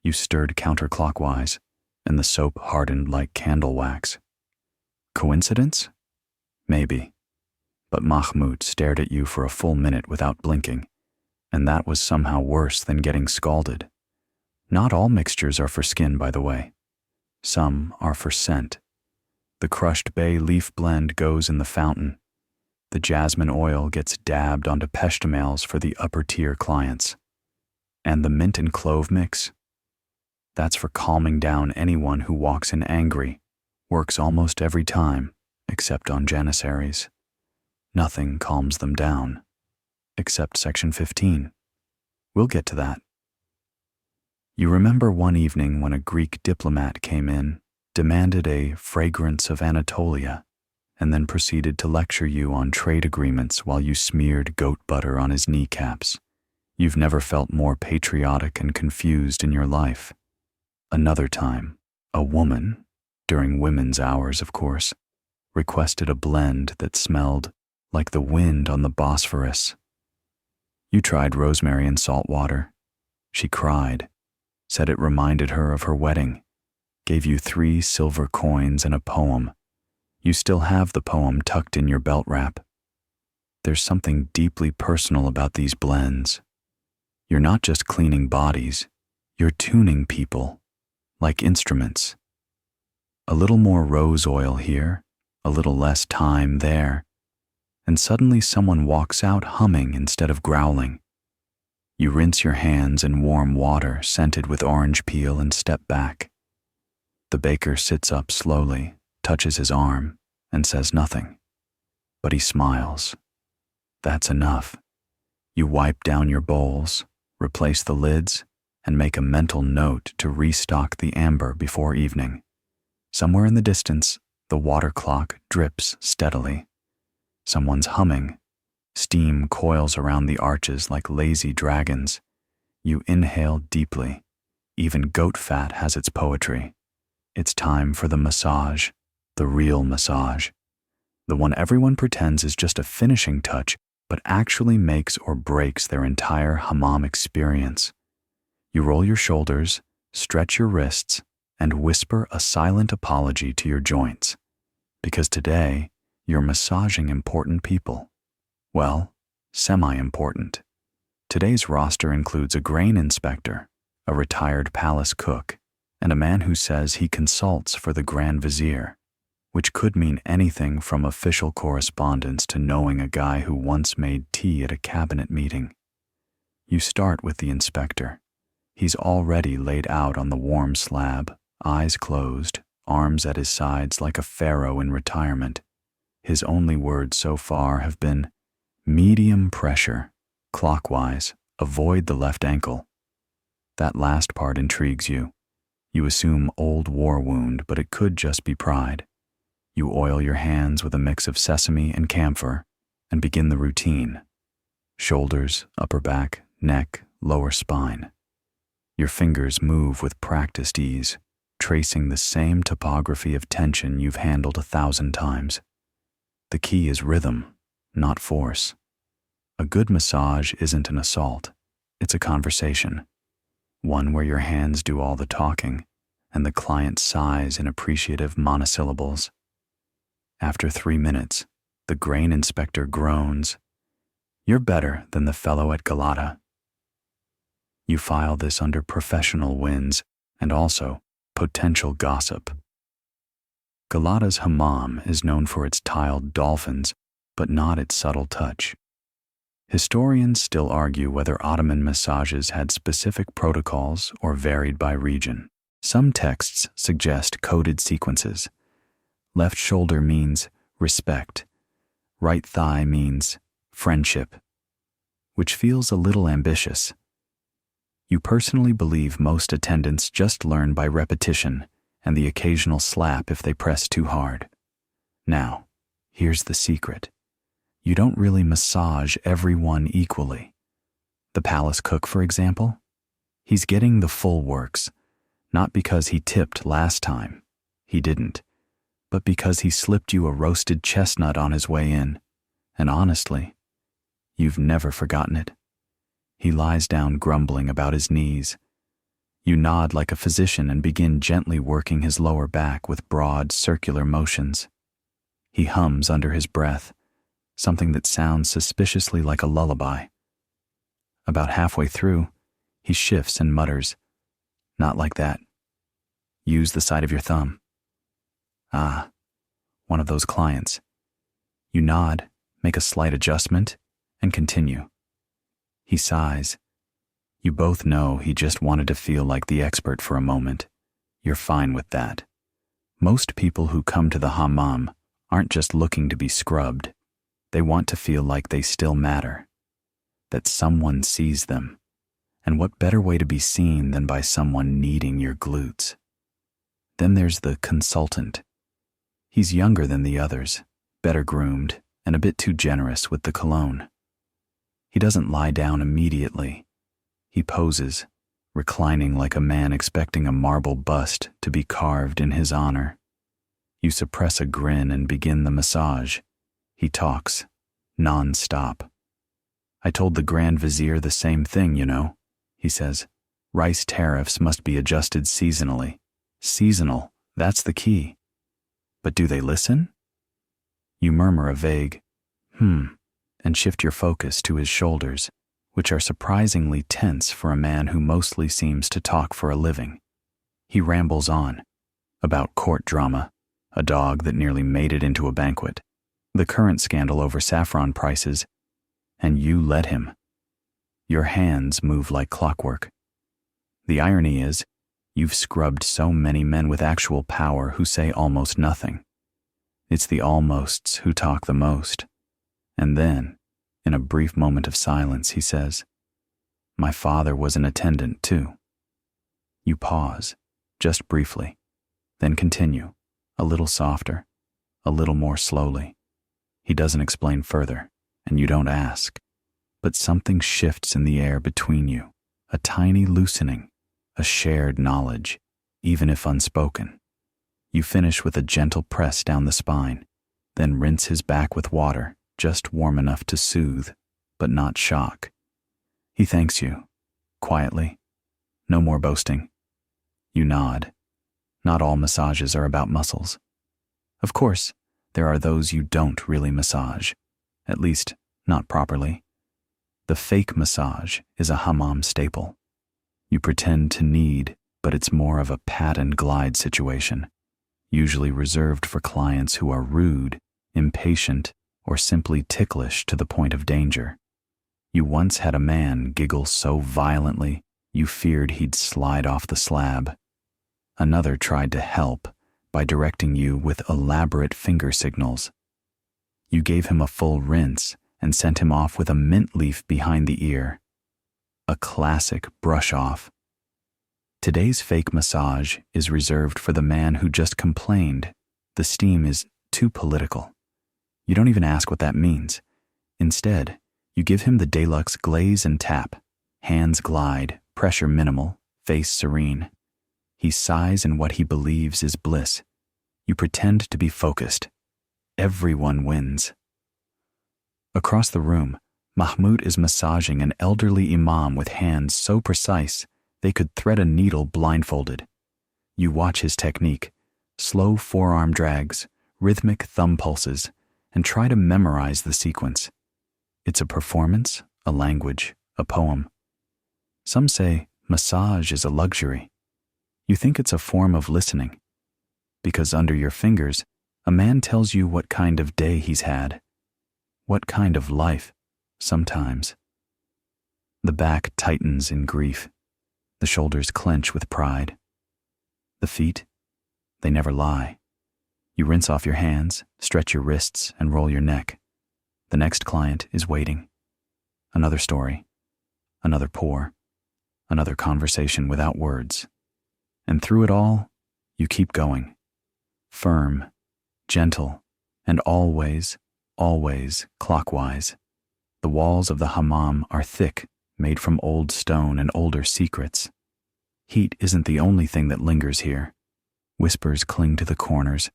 you stirred counterclockwise, and the soap hardened like candle wax. Coincidence? Maybe. But Mahmoud stared at you for a full minute without blinking, and that was somehow worse than getting scalded. Not all mixtures are for skin, by the way. Some are for scent. The crushed bay leaf blend goes in the fountain. The jasmine oil gets dabbed onto peshtemales for the upper-tier clients. And the mint and clove mix? That's for calming down anyone who walks in angry. Works almost every time, except on janissaries. Nothing calms them down, except Section 15. We'll get to that. You remember one evening when a Greek diplomat came in, demanded a fragrance of Anatolia, and then proceeded to lecture you on trade agreements while you smeared goat butter on his kneecaps. You've never felt more patriotic and confused in your life. Another time, a woman, during women's hours of course, requested a blend that smelled like the wind on the Bosphorus. You tried rosemary and salt water. She cried, said it reminded her of her wedding, gave you 3 silver coins and a poem. You still have the poem tucked in your belt wrap. There's something deeply personal about these blends. You're not just cleaning bodies, you're tuning people, like instruments. A little more rose oil here, a little less thyme there, and suddenly someone walks out humming instead of growling. You rinse your hands in warm water scented with orange peel and step back. The baker sits up slowly, touches his arm, and says nothing. But he smiles. That's enough. You wipe down your bowls, replace the lids, and make a mental note to restock the amber before evening. Somewhere in the distance, the water clock drips steadily. Someone's humming. Steam coils around the arches like lazy dragons. You inhale deeply. Even goat fat has its poetry. It's time for the massage, the real massage. The one everyone pretends is just a finishing touch, but actually makes or breaks their entire hammam experience. You roll your shoulders, stretch your wrists, and whisper a silent apology to your joints. Because today, you're massaging important people. Well, semi-important. Today's roster includes a grain inspector, a retired palace cook, and a man who says he consults for the Grand Vizier, which could mean anything from official correspondence to knowing a guy who once made tea at a cabinet meeting. You start with the inspector. He's already laid out on the warm slab, eyes closed, arms at his sides like a pharaoh in retirement. His only words so far have been, medium pressure, clockwise, avoid the left ankle. That last part intrigues you. You assume old war wound, but it could just be pride. You oil your hands with a mix of sesame and camphor and begin the routine. Shoulders, upper back, neck, lower spine. Your fingers move with practiced ease, tracing the same topography of tension you've handled 1,000 times. The key is rhythm, not force. A good massage isn't an assault, it's a conversation. One where your hands do all the talking and the client sighs in appreciative monosyllables. After 3 minutes, the grain inspector groans, "You're better than the fellow at Galata." You file this under professional wins and also potential gossip. Galata's hammam is known for its tiled dolphins, but not its subtle touch. Historians still argue whether Ottoman massages had specific protocols or varied by region. Some texts suggest coded sequences. Left shoulder means respect. Right thigh means friendship, which feels a little ambitious. You personally believe most attendants just learn by repetition and the occasional slap if they press too hard. Now, here's the secret. You don't really massage everyone equally. The palace cook, for example, he's getting the full works, not because he tipped last time, he didn't, but because he slipped you a roasted chestnut on his way in, and honestly, you've never forgotten it. He lies down grumbling about his knees. You nod like a physician and begin gently working his lower back with broad, circular motions. He hums under his breath, something that sounds suspiciously like a lullaby. About halfway through, he shifts and mutters, "Not like that. Use the side of your thumb." Ah, one of those clients. You nod, make a slight adjustment, and continue. He sighs. You both know he just wanted to feel like the expert for a moment. You're fine with that. Most people who come to the hammam aren't just looking to be scrubbed. They want to feel like they still matter, that someone sees them. And what better way to be seen than by someone kneading your glutes? Then there's the consultant. He's younger than the others, better groomed, and a bit too generous with the cologne. He doesn't lie down immediately. He poses, reclining like a man expecting a marble bust to be carved in his honor. You suppress a grin and begin the massage. He talks, non-stop. I told the Grand Vizier the same thing, you know, he says. Rice tariffs must be adjusted seasonally. Seasonal, that's the key. But do they listen? You murmur a vague, and shift your focus to his shoulders, which are surprisingly tense for a man who mostly seems to talk for a living. He rambles on, about court drama, a dog that nearly made it into a banquet, the current scandal over saffron prices, and you let him. Your hands move like clockwork. The irony is, you've scrubbed so many men with actual power who say almost nothing. It's the almosts who talk the most. And then, in a brief moment of silence, he says, "My father was an attendant too." You pause, just briefly, then continue, a little softer, a little more slowly. He doesn't explain further, and you don't ask. But something shifts in the air between you, a tiny loosening, a shared knowledge, even if unspoken. You finish with a gentle press down the spine, then rinse his back with water, just warm enough to soothe, but not shock. He thanks you, quietly. No more boasting. You nod. Not all massages are about muscles. Of course, there are those you don't really massage, at least not properly. The fake massage is a hammam staple. You pretend to knead, but it's more of a pat and glide situation, usually reserved for clients who are rude, impatient, or simply ticklish to the point of danger. You once had a man giggle so violently you feared he'd slide off the slab. Another tried to help by directing you with elaborate finger signals. You gave him a full rinse and sent him off with a mint leaf behind the ear. A classic brush-off. Today's fake massage is reserved for the man who just complained the steam is too political. You don't even ask what that means. Instead, you give him the deluxe glaze and tap. Hands glide, pressure minimal, face serene. He sighs in what he believes is bliss. You pretend to be focused. Everyone wins. Across the room, Mahmoud is massaging an elderly imam with hands so precise they could thread a needle blindfolded. You watch his technique, slow forearm drags, rhythmic thumb pulses, and try to memorize the sequence. It's a performance, a language, a poem. Some say massage is a luxury. You think it's a form of listening, because under your fingers, a man tells you what kind of day he's had, what kind of life, sometimes. The back tightens in grief. The shoulders clench with pride. The feet, they never lie. You rinse off your hands, stretch your wrists, and roll your neck. The next client is waiting. Another story, another pour, another conversation without words. And through it all, you keep going. Firm, gentle, and always, always clockwise. The walls of the hammam are thick, made from old stone and older secrets. Heat isn't the only thing that lingers here. Whispers cling to the corners,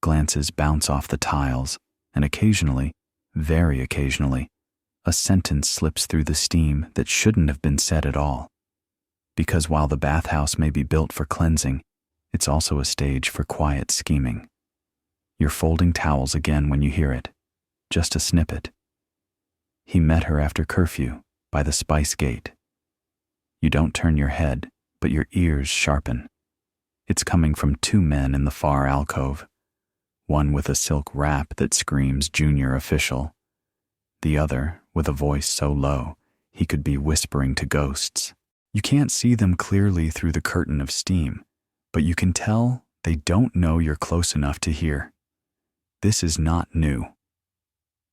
glances bounce off the tiles, and occasionally, very occasionally, a sentence slips through the steam that shouldn't have been said at all. Because while the bathhouse may be built for cleansing, it's also a stage for quiet scheming. You're folding towels again when you hear it, just a snippet. He met her after curfew, by the spice gate. You don't turn your head, but your ears sharpen. It's coming from two men in the far alcove, one with a silk wrap that screams junior official, the other with a voice so low he could be whispering to ghosts. You can't see them clearly through the curtain of steam, but you can tell they don't know you're close enough to hear. This is not new.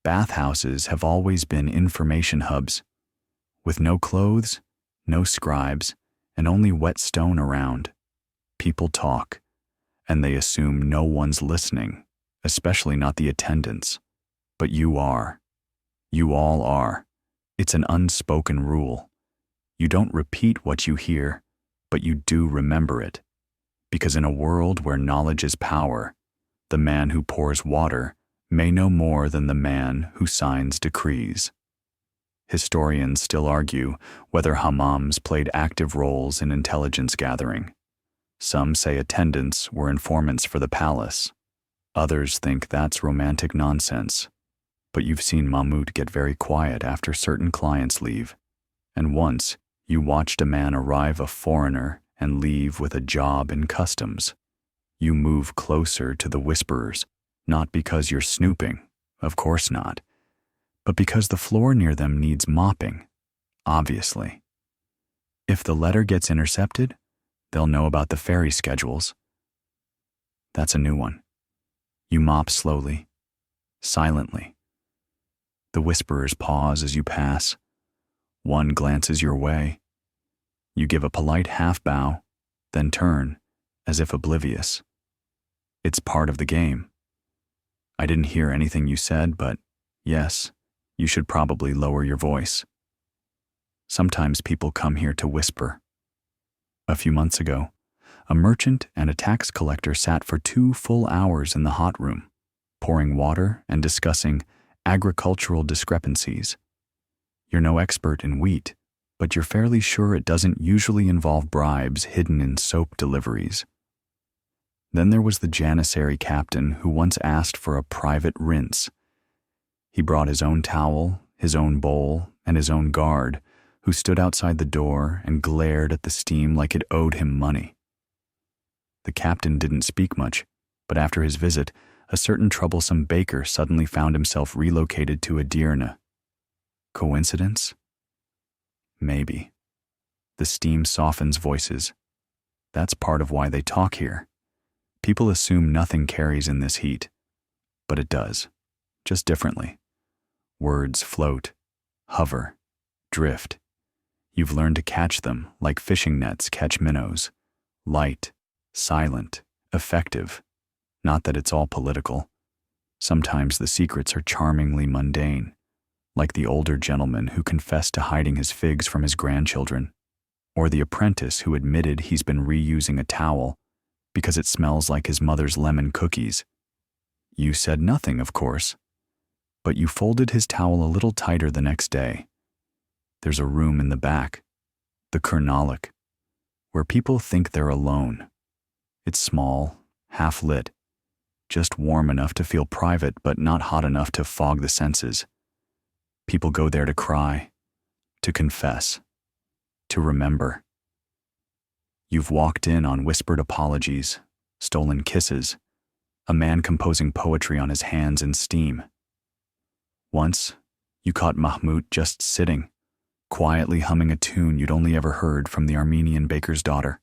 Bathhouses have always been information hubs, with no clothes, no scribes, and only wet stone around. People talk, and they assume no one's listening, especially not the attendants. But you are. You all are. It's an unspoken rule. You don't repeat what you hear, but you do remember it. Because in a world where knowledge is power, the man who pours water may know more than the man who signs decrees. Historians still argue whether hammams played active roles in intelligence gathering. Some say attendants were informants for the palace. Others think that's romantic nonsense. But you've seen Mahmud get very quiet after certain clients leave. And once, you watched a man arrive a foreigner and leave with a job in customs. You move closer to the whisperers, not because you're snooping, of course not, but because the floor near them needs mopping, obviously. If the letter gets intercepted, they'll know about the ferry schedules. That's a new one. You mop slowly, silently. The whisperers pause as you pass. One glances your way. You give a polite half-bow, then turn, as if oblivious. It's part of the game. I didn't hear anything you said, but yes, you should probably lower your voice. Sometimes people come here to whisper. A few months ago, a merchant and a tax collector sat for 2 full hours in the hot room, pouring water and discussing agricultural discrepancies. You're no expert in wheat, but you're fairly sure it doesn't usually involve bribes hidden in soap deliveries. Then there was the Janissary captain who once asked for a private rinse. He brought his own towel, his own bowl, and his own guard, who stood outside the door and glared at the steam like it owed him money. The captain didn't speak much, but after his visit, a certain troublesome baker suddenly found himself relocated to Edirne. Coincidence? Maybe. The steam softens voices. That's part of why they talk here. People assume nothing carries in this heat, but it does, just differently. Words float, hover, drift. You've learned to catch them like fishing nets catch minnows. Light, silent, effective. Not that it's all political. Sometimes the secrets are charmingly mundane, like the older gentleman who confessed to hiding his figs from his grandchildren, or the apprentice who admitted he's been reusing a towel because it smells like his mother's lemon cookies. You said nothing, of course, but you folded his towel a little tighter the next day. There's a room in the back, the Kernalik, where people think they're alone. It's small, half-lit, just warm enough to feel private but not hot enough to fog the senses. People go there to cry, to confess, to remember. You've walked in on whispered apologies, stolen kisses, a man composing poetry on his hands in steam. Once, you caught Mahmud just sitting, quietly humming a tune you'd only ever heard from the Armenian baker's daughter.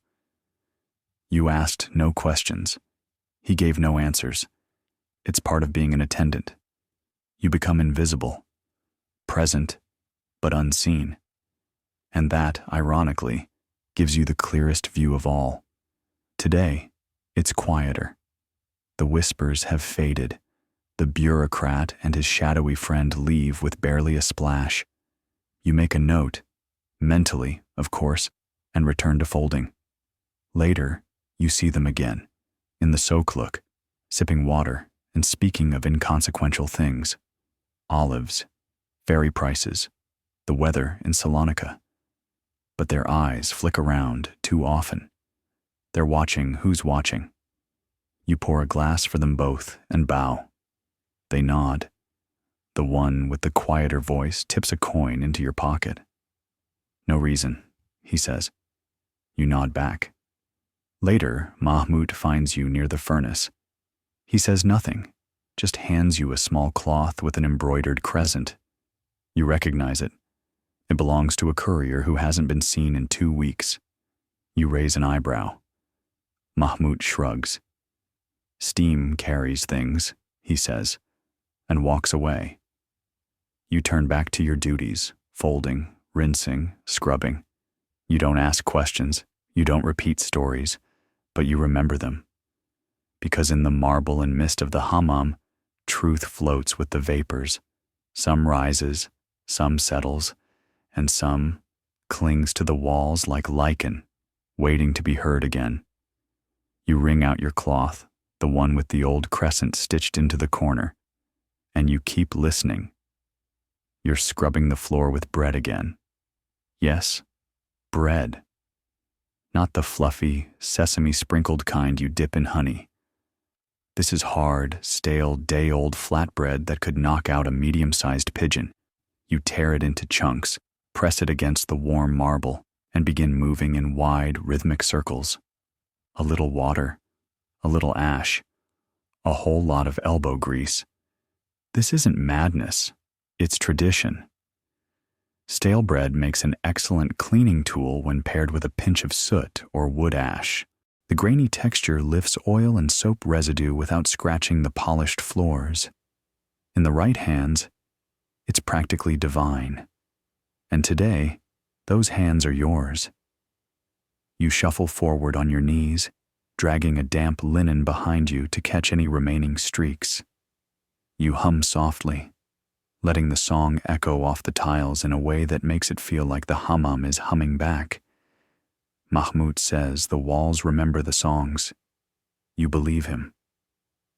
You asked no questions. He gave no answers. It's part of being an attendant. You become invisible, present, but unseen. And that, ironically, gives you the clearest view of all. Today, it's quieter. The whispers have faded. The bureaucrat and his shadowy friend leave with barely a splash. You make a note, mentally, of course, and return to folding. Later, you see them again, in the sokluk, sipping water and speaking of inconsequential things. Olives, ferry prices, the weather in Salonika. But their eyes flick around too often. They're watching who's watching. You pour a glass for them both and bow. They nod. The one with the quieter voice tips a coin into your pocket. No reason, he says. You nod back. Later, Mahmud finds you near the furnace. He says nothing, just hands you a small cloth with an embroidered crescent. You recognize it. It belongs to a courier who hasn't been seen in 2 weeks. You raise an eyebrow. Mahmoud shrugs. Steam carries things, he says, and walks away. You turn back to your duties, folding, rinsing, scrubbing. You don't ask questions, you don't repeat stories, but you remember them. Because in the marble and mist of the hammam, truth floats with the vapors. Some rises, some settles, and some clings to the walls like lichen, waiting to be heard again. You wring out your cloth, the one with the old crescent stitched into the corner, and you keep listening. You're scrubbing the floor with bread again. Yes, bread. Not the fluffy, sesame-sprinkled kind you dip in honey. This is hard, stale, day-old flatbread that could knock out a medium-sized pigeon. You tear it into chunks, press it against the warm marble, and begin moving in wide, rhythmic circles. A little water, a little ash, a whole lot of elbow grease. This isn't madness, it's tradition. Stale bread makes an excellent cleaning tool when paired with a pinch of soot or wood ash. The grainy texture lifts oil and soap residue without scratching the polished floors. In the right hands, it's practically divine. And today, those hands are yours. You shuffle forward on your knees, dragging a damp linen behind you to catch any remaining streaks. You hum softly, letting the song echo off the tiles in a way that makes it feel like the hammam is humming back. Mahmoud says the walls remember the songs. You believe him.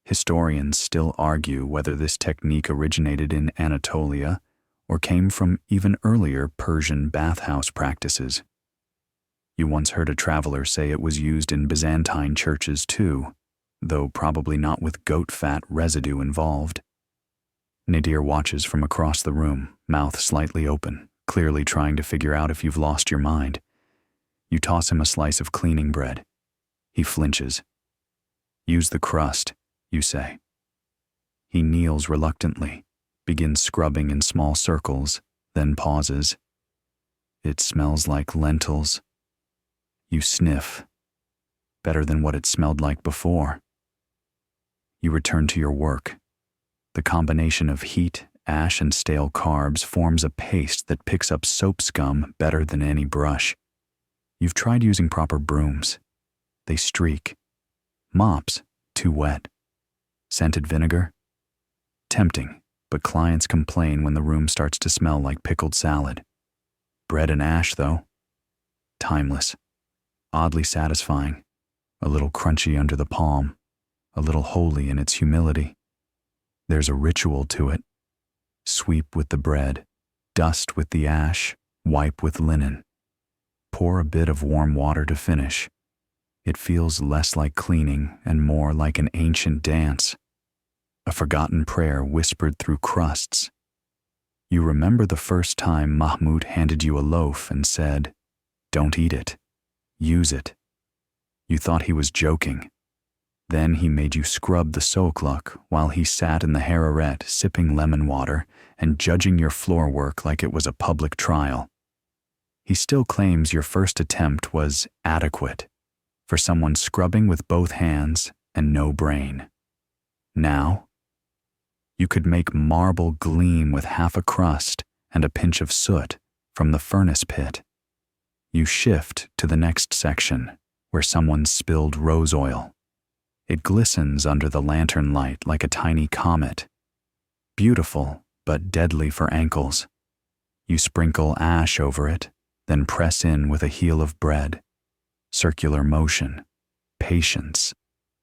Historians still argue whether this technique originated in Anatolia or came from even earlier Persian bathhouse practices. You once heard a traveler say it was used in Byzantine churches too, though probably not with goat fat residue involved. Nadir watches from across the room, mouth slightly open, clearly trying to figure out if you've lost your mind. You toss him a slice of cleaning bread. He flinches. Use the crust, you say. He kneels reluctantly, begins scrubbing in small circles, then pauses. It smells like lentils. You sniff. Better than what it smelled like before. You return to your work. The combination of heat, ash, and stale carbs forms a paste that picks up soap scum better than any brush. You've tried using proper brooms. They streak. Mops, too wet. Scented vinegar? Tempting, but clients complain when the room starts to smell like pickled salad. Bread and ash, though? Timeless. Oddly satisfying. A little crunchy under the palm. A little holy in its humility. There's a ritual to it. Sweep with the bread. Dust with the ash. Wipe with linen. Pour a bit of warm water to finish. It feels less like cleaning and more like an ancient dance. A forgotten prayer whispered through crusts. You remember the first time Mahmoud handed you a loaf and said, "Don't eat it. Use it." You thought he was joking. Then he made you scrub the sokluk while he sat in the harem sipping lemon water and judging your floor work like it was a public trial. He still claims your first attempt was adequate for someone scrubbing with both hands and no brain. Now, you could make marble gleam with half a crust and a pinch of soot from the furnace pit. You shift to the next section where someone spilled rose oil. It glistens under the lantern light like a tiny comet. Beautiful, but deadly for ankles. You sprinkle ash over it, then press in with a heel of bread. Circular motion. Patience.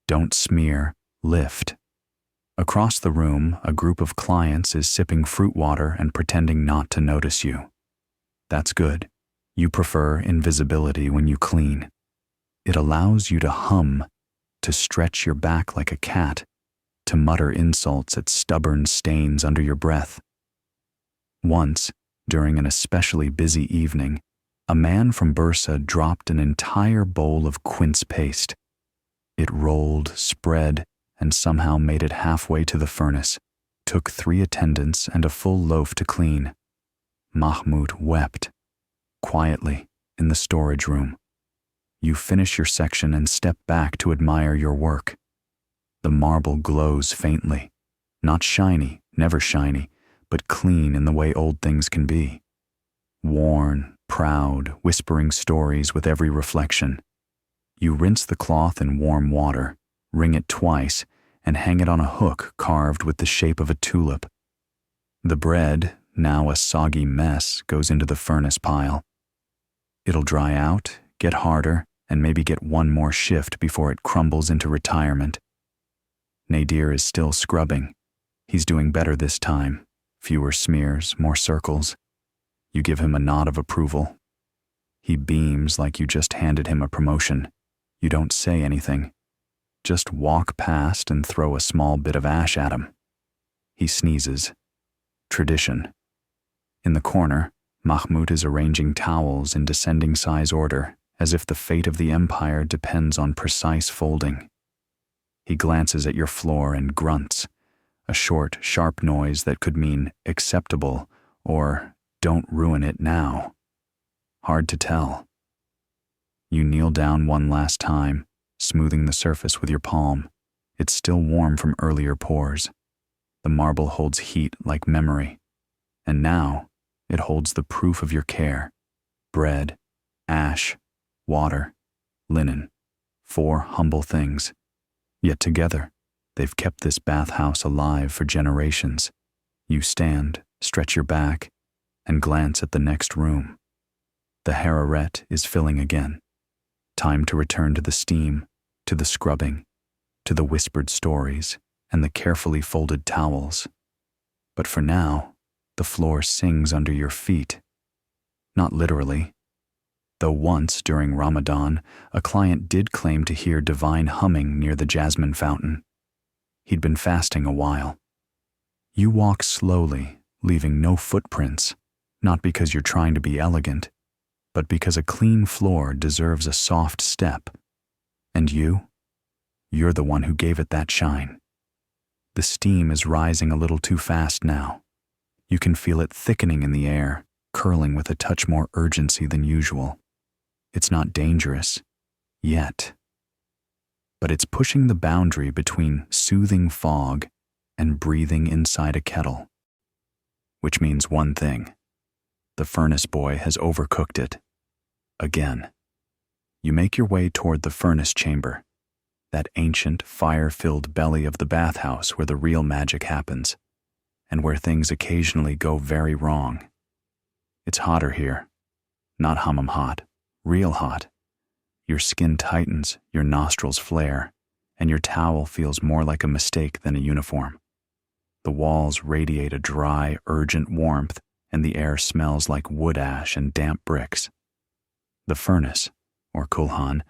Don't smear, lift. Across the room, a group of clients is sipping fruit water and pretending not to notice you. That's good. You prefer invisibility when you clean. It allows you to hum, to stretch your back like a cat, to mutter insults at stubborn stains under your breath. Once, during an especially busy evening, a man from Bursa dropped an entire bowl of quince paste. It rolled, spread, and somehow made it halfway to the furnace. Took 3 attendants and a full loaf to clean. Mahmoud wept, quietly, in the storage room. You finish your section and step back to admire your work. The marble glows faintly, not shiny, never shiny, but clean in the way old things can be. Worn, proud, whispering stories with every reflection. You rinse the cloth in warm water, wring it twice, and hang it on a hook carved with the shape of a tulip. The bread, now a soggy mess, goes into the furnace pile. It'll dry out, get harder, and maybe get one more shift before it crumbles into retirement. Nadir is still scrubbing. He's doing better this time. Fewer smears, more circles. You give him a nod of approval. He beams like you just handed him a promotion. You don't say anything. Just walk past and throw a small bit of ash at him. He sneezes. Tradition. In the corner, Mahmoud is arranging towels in descending size order, as if the fate of the empire depends on precise folding. He glances at your floor and grunts, a short, sharp noise that could mean acceptable or don't ruin it now. Hard to tell. You kneel down one last time, smoothing the surface with your palm. It's still warm from earlier pours. The marble holds heat like memory. And now, it holds the proof of your care. Bread, ash, water, linen. 4 humble things. Yet together, they've kept this bathhouse alive for generations. You stand, stretch your back, and glance at the next room. The hararette is filling again. Time to return to the steam, to the scrubbing, to the whispered stories, and the carefully folded towels. But for now, the floor sings under your feet. Not literally. Though once, during Ramadan, a client did claim to hear divine humming near the jasmine fountain. He'd been fasting a while. You walk slowly, leaving no footprints, not because you're trying to be elegant, but because a clean floor deserves a soft step. And you're the one who gave it that shine. The steam is rising a little too fast now. You can feel it thickening in the air, curling with a touch more urgency than usual. It's not dangerous, yet. But it's pushing the boundary between soothing fog and breathing inside a kettle. Which means one thing. The furnace boy has overcooked it. Again. You make your way toward the furnace chamber, that ancient, fire-filled belly of the bathhouse where the real magic happens, and where things occasionally go very wrong. It's hotter here. Not hammam hot. Real hot. Your skin tightens, your nostrils flare, and your towel feels more like a mistake than a uniform. The walls radiate a dry, urgent warmth, and the air smells like wood ash and damp bricks. The furnace, or kulhan,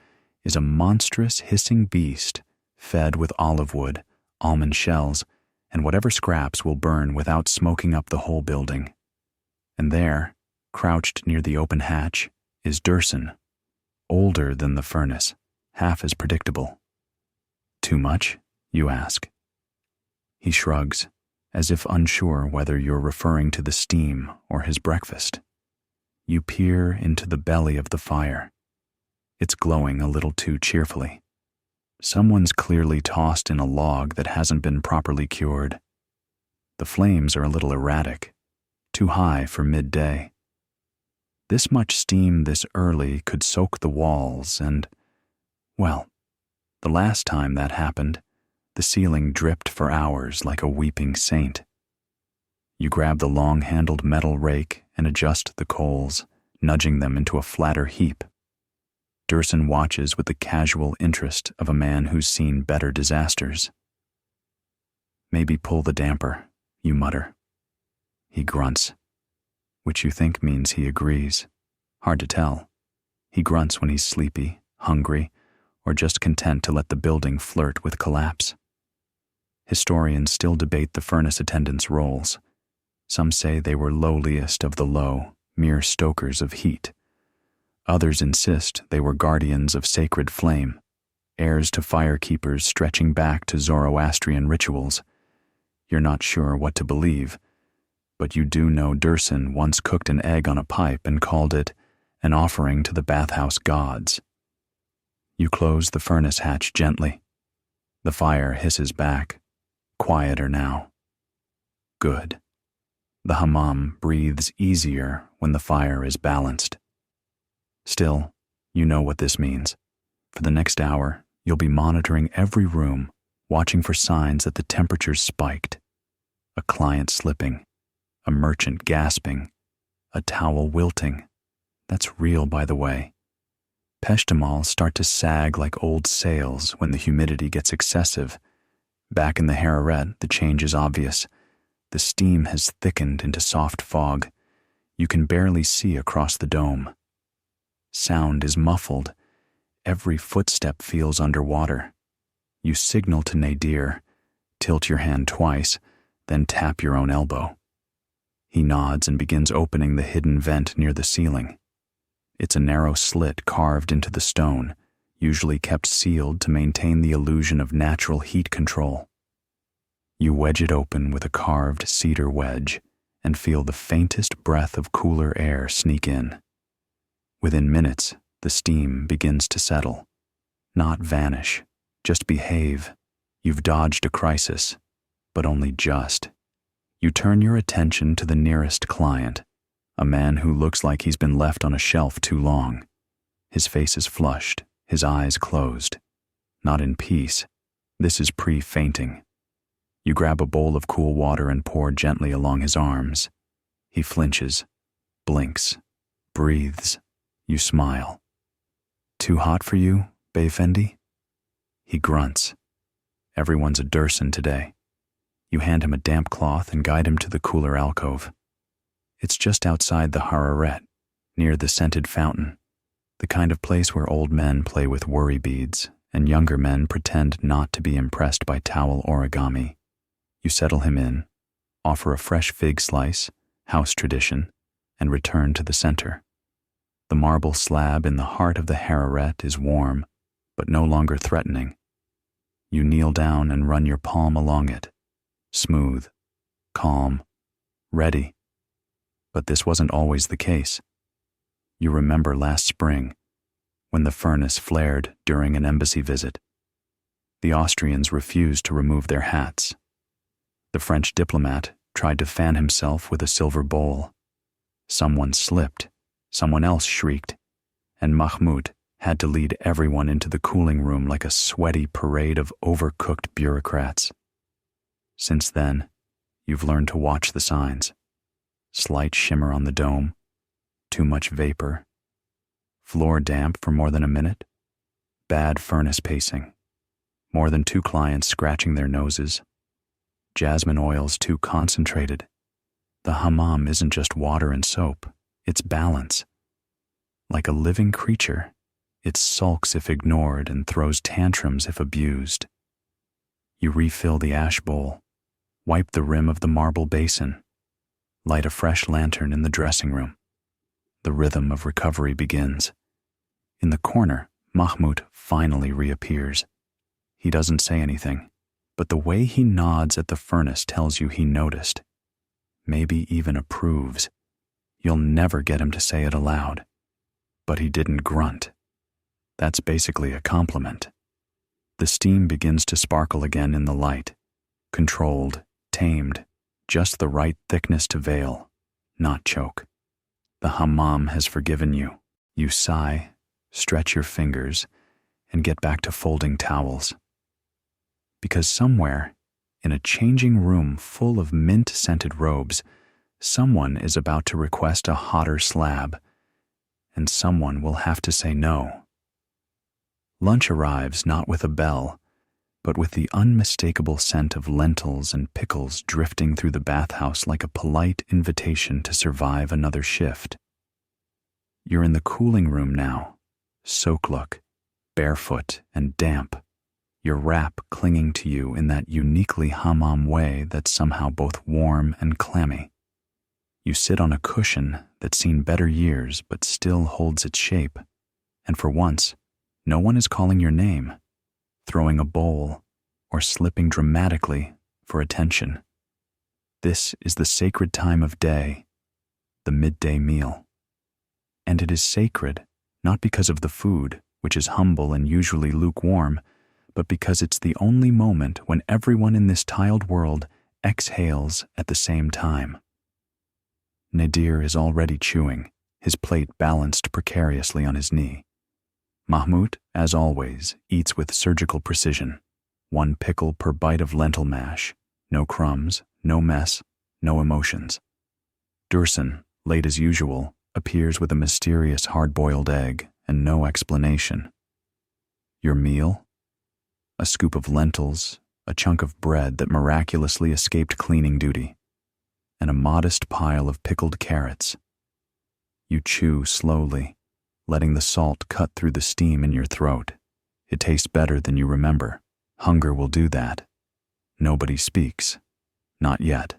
is a monstrous hissing beast, fed with olive wood, almond shells, and whatever scraps will burn without smoking up the whole building. And there, crouched near the open hatch, is Dursun, older than the furnace, half as predictable. Too much, you ask. He shrugs, as if unsure whether you're referring to the steam or his breakfast. You peer into the belly of the fire. It's glowing a little too cheerfully. Someone's clearly tossed in a log that hasn't been properly cured. The flames are a little erratic, too high for midday. This much steam this early could soak the walls and, well, the last time that happened, the ceiling dripped for hours like a weeping saint. You grab the long-handled metal rake and adjust the coals, nudging them into a flatter heap. Dursun watches with the casual interest of a man who's seen better disasters. Maybe pull the damper, you mutter. He grunts, which you think means he agrees. Hard to tell. He grunts when he's sleepy, hungry, or just content to let the building flirt with collapse. Historians still debate the furnace attendants' roles. Some say they were lowliest of the low, mere stokers of heat. Others insist they were guardians of sacred flame, heirs to firekeepers stretching back to Zoroastrian rituals. You're not sure what to believe, But you do know Dursun once cooked an egg on a pipe and called it an offering to the bathhouse gods. You close the furnace hatch gently. The fire hisses back, quieter now. Good. The hammam breathes easier when the fire is balanced. Still, you know what this means. For the next hour, you'll be monitoring every room, watching for signs that the temperature's spiked. A client slipping, a merchant gasping, a towel wilting. That's real, by the way. Peshtamals start to sag like old sails when the humidity gets excessive. Back in the Hararet, the change is obvious. The steam has thickened into soft fog. You can barely see across the dome. Sound is muffled. Every footstep feels underwater. You signal to Nadir, tilt your hand twice, then tap your own elbow. He nods and begins opening the hidden vent near the ceiling. It's a narrow slit carved into the stone, usually kept sealed to maintain the illusion of natural heat control. You wedge it open with a carved cedar wedge and feel the faintest breath of cooler air sneak in. Within minutes, the steam begins to settle. Not vanish, just behave. You've dodged a crisis, but only just. You turn your attention to the nearest client, a man who looks like he's been left on a shelf too long. His face is flushed, his eyes closed. Not in peace. This is pre-fainting. You grab a bowl of cool water and pour gently along his arms. He flinches, blinks, breathes. You smile. Too hot for you, Beyefendi? He grunts. Everyone's a Dursun today. You hand him a damp cloth and guide him to the cooler alcove. It's just outside the Hararet, near the scented fountain, the kind of place where old men play with worry beads and younger men pretend not to be impressed by towel origami. You settle him in, offer a fresh fig slice, house tradition, and return to the center. The marble slab in the heart of the Hararet is warm, but no longer threatening. You kneel down and run your palm along it, smooth, calm, ready. But this wasn't always the case. You remember last spring, when the furnace flared during an embassy visit. The Austrians refused to remove their hats. The French diplomat tried to fan himself with a silver bowl. Someone slipped, someone else shrieked, and Mahmoud had to lead everyone into the cooling room like a sweaty parade of overcooked bureaucrats. Since then, you've learned to watch the signs. Slight shimmer on the dome, too much vapor, floor damp for more than a minute, bad furnace pacing, more than 2 clients scratching their noses, jasmine oils too concentrated. The hammam isn't just water and soap, it's balance. Like a living creature, it sulks if ignored and throws tantrums if abused. You refill the ash bowl, wipe the rim of the marble basin, light a fresh lantern in the dressing room. The rhythm of recovery begins. In the corner, Mahmoud finally reappears. He doesn't say anything, but the way he nods at the furnace tells you he noticed. Maybe even approves. You'll never get him to say it aloud. But he didn't grunt. That's basically a compliment. The steam begins to sparkle again in the light. Controlled, tamed, just the right thickness to veil, not choke. The hammam has forgiven you. You sigh, stretch your fingers, and get back to folding towels. Because somewhere, in a changing room full of mint-scented robes, someone is about to request a hotter slab, and someone will have to say no. Lunch arrives not with a bell, but with the unmistakable scent of lentils and pickles drifting through the bathhouse like a polite invitation to survive another shift. You're in the cooling room now, soak-look, barefoot and damp, your wrap clinging to you in that uniquely hammam way that's somehow both warm and clammy. You sit on a cushion that's seen better years but still holds its shape, and for once, no one is calling your name, throwing a bowl, or slipping dramatically for attention. This is the sacred time of day, the midday meal. And it is sacred, not because of the food, which is humble and usually lukewarm, but because it's the only moment when everyone in this tiled world exhales at the same time. Nadir is already chewing, his plate balanced precariously on his knee. Mahmoud, as always, eats with surgical precision, 1 pickle per bite of lentil mash, no crumbs, no mess, no emotions. Dursun, late as usual, appears with a mysterious hard-boiled egg and no explanation. Your meal? A scoop of lentils, a chunk of bread that miraculously escaped cleaning duty, and a modest pile of pickled carrots. You chew slowly, letting the salt cut through the steam in your throat. It tastes better than you remember. Hunger will do that. Nobody speaks. Not yet.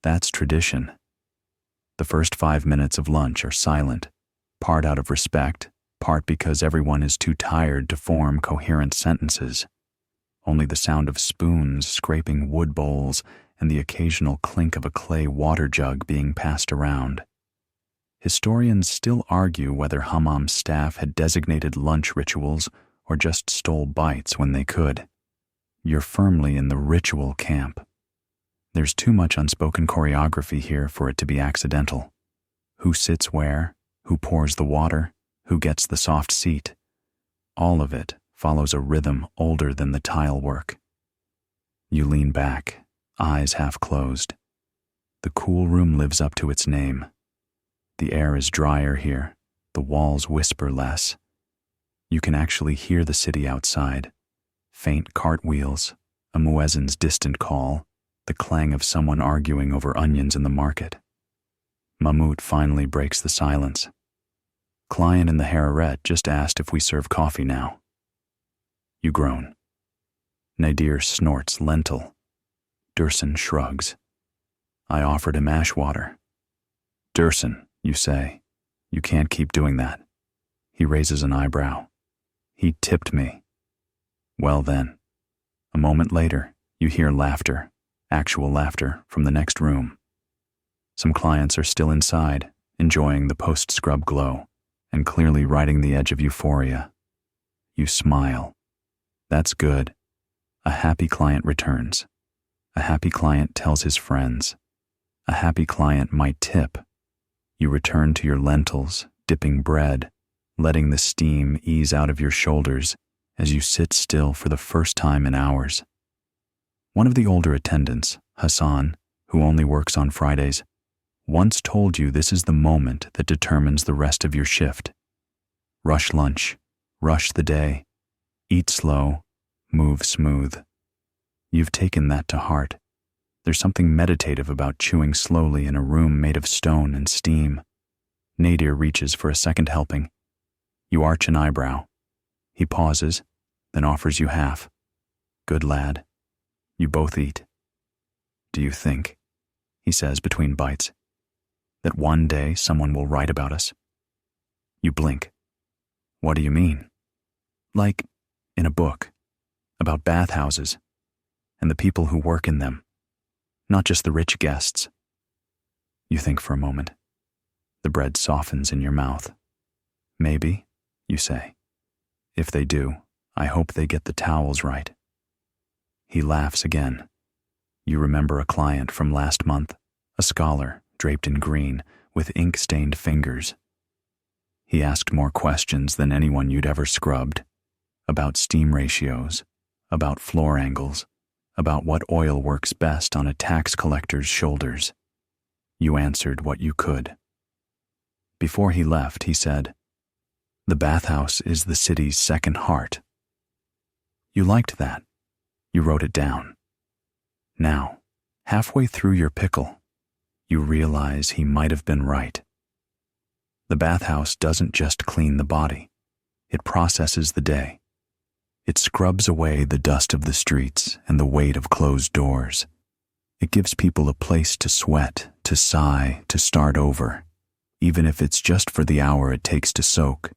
That's tradition. The first 5 minutes of lunch are silent, part out of respect, part because everyone is too tired to form coherent sentences. Only the sound of spoons scraping wood bowls and the occasional clink of a clay water jug being passed around. Historians still argue whether Hammam's staff had designated lunch rituals or just stole bites when they could. You're firmly in the ritual camp. There's too much unspoken choreography here for it to be accidental. Who sits where, who pours the water, who gets the soft seat. All of it follows a rhythm older than the tile work. You lean back, eyes half closed. The cool room lives up to its name. The air is drier here, the walls whisper less. You can actually hear the city outside. Faint cartwheels, a muezzin's distant call, the clang of someone arguing over onions in the market. Mahmoud finally breaks the silence. Client in the harem just asked if we serve coffee now. You groan. Nadir snorts lentil. Dursun shrugs. I offered him ash water. Dursun, you say. You can't keep doing that. He raises an eyebrow. He tipped me. Well then. A moment later, you hear laughter, actual laughter, from the next room. Some clients are still inside, enjoying the post-scrub glow, and clearly riding the edge of euphoria. You smile. That's good. A happy client returns. A happy client tells his friends. A happy client might tip. You return to your lentils, dipping bread, letting the steam ease out of your shoulders as you sit still for the first time in hours. One of the older attendants, Hassan, who only works on Fridays, once told you this is the moment that determines the rest of your shift. Rush lunch, rush the day, eat slow, move smooth. You've taken that to heart. There's something meditative about chewing slowly in a room made of stone and steam. Nadir reaches for a second helping. You arch an eyebrow. He pauses, then offers you half. Good lad. You both eat. Do you think, he says between bites, that one day someone will write about us? You blink. What do you mean? Like in a book, about bathhouses, and the people who work in them, not just the rich guests. You think for a moment. The bread softens in your mouth. Maybe, you say. If they do, I hope they get the towels right. He laughs again. You remember a client from last month, a scholar draped in green with ink-stained fingers. He asked more questions than anyone you'd ever scrubbed, about steam ratios, about floor angles, about what oil works best on a tax collector's shoulders. You answered what you could. Before he left, he said, "The bathhouse is the city's second heart." You liked that. You wrote it down. Now, halfway through your pickle, you realize he might have been right. The bathhouse doesn't just clean the body. It processes the day. It scrubs away the dust of the streets and the weight of closed doors. It gives people a place to sweat, to sigh, to start over, even if it's just for the hour it takes to soak.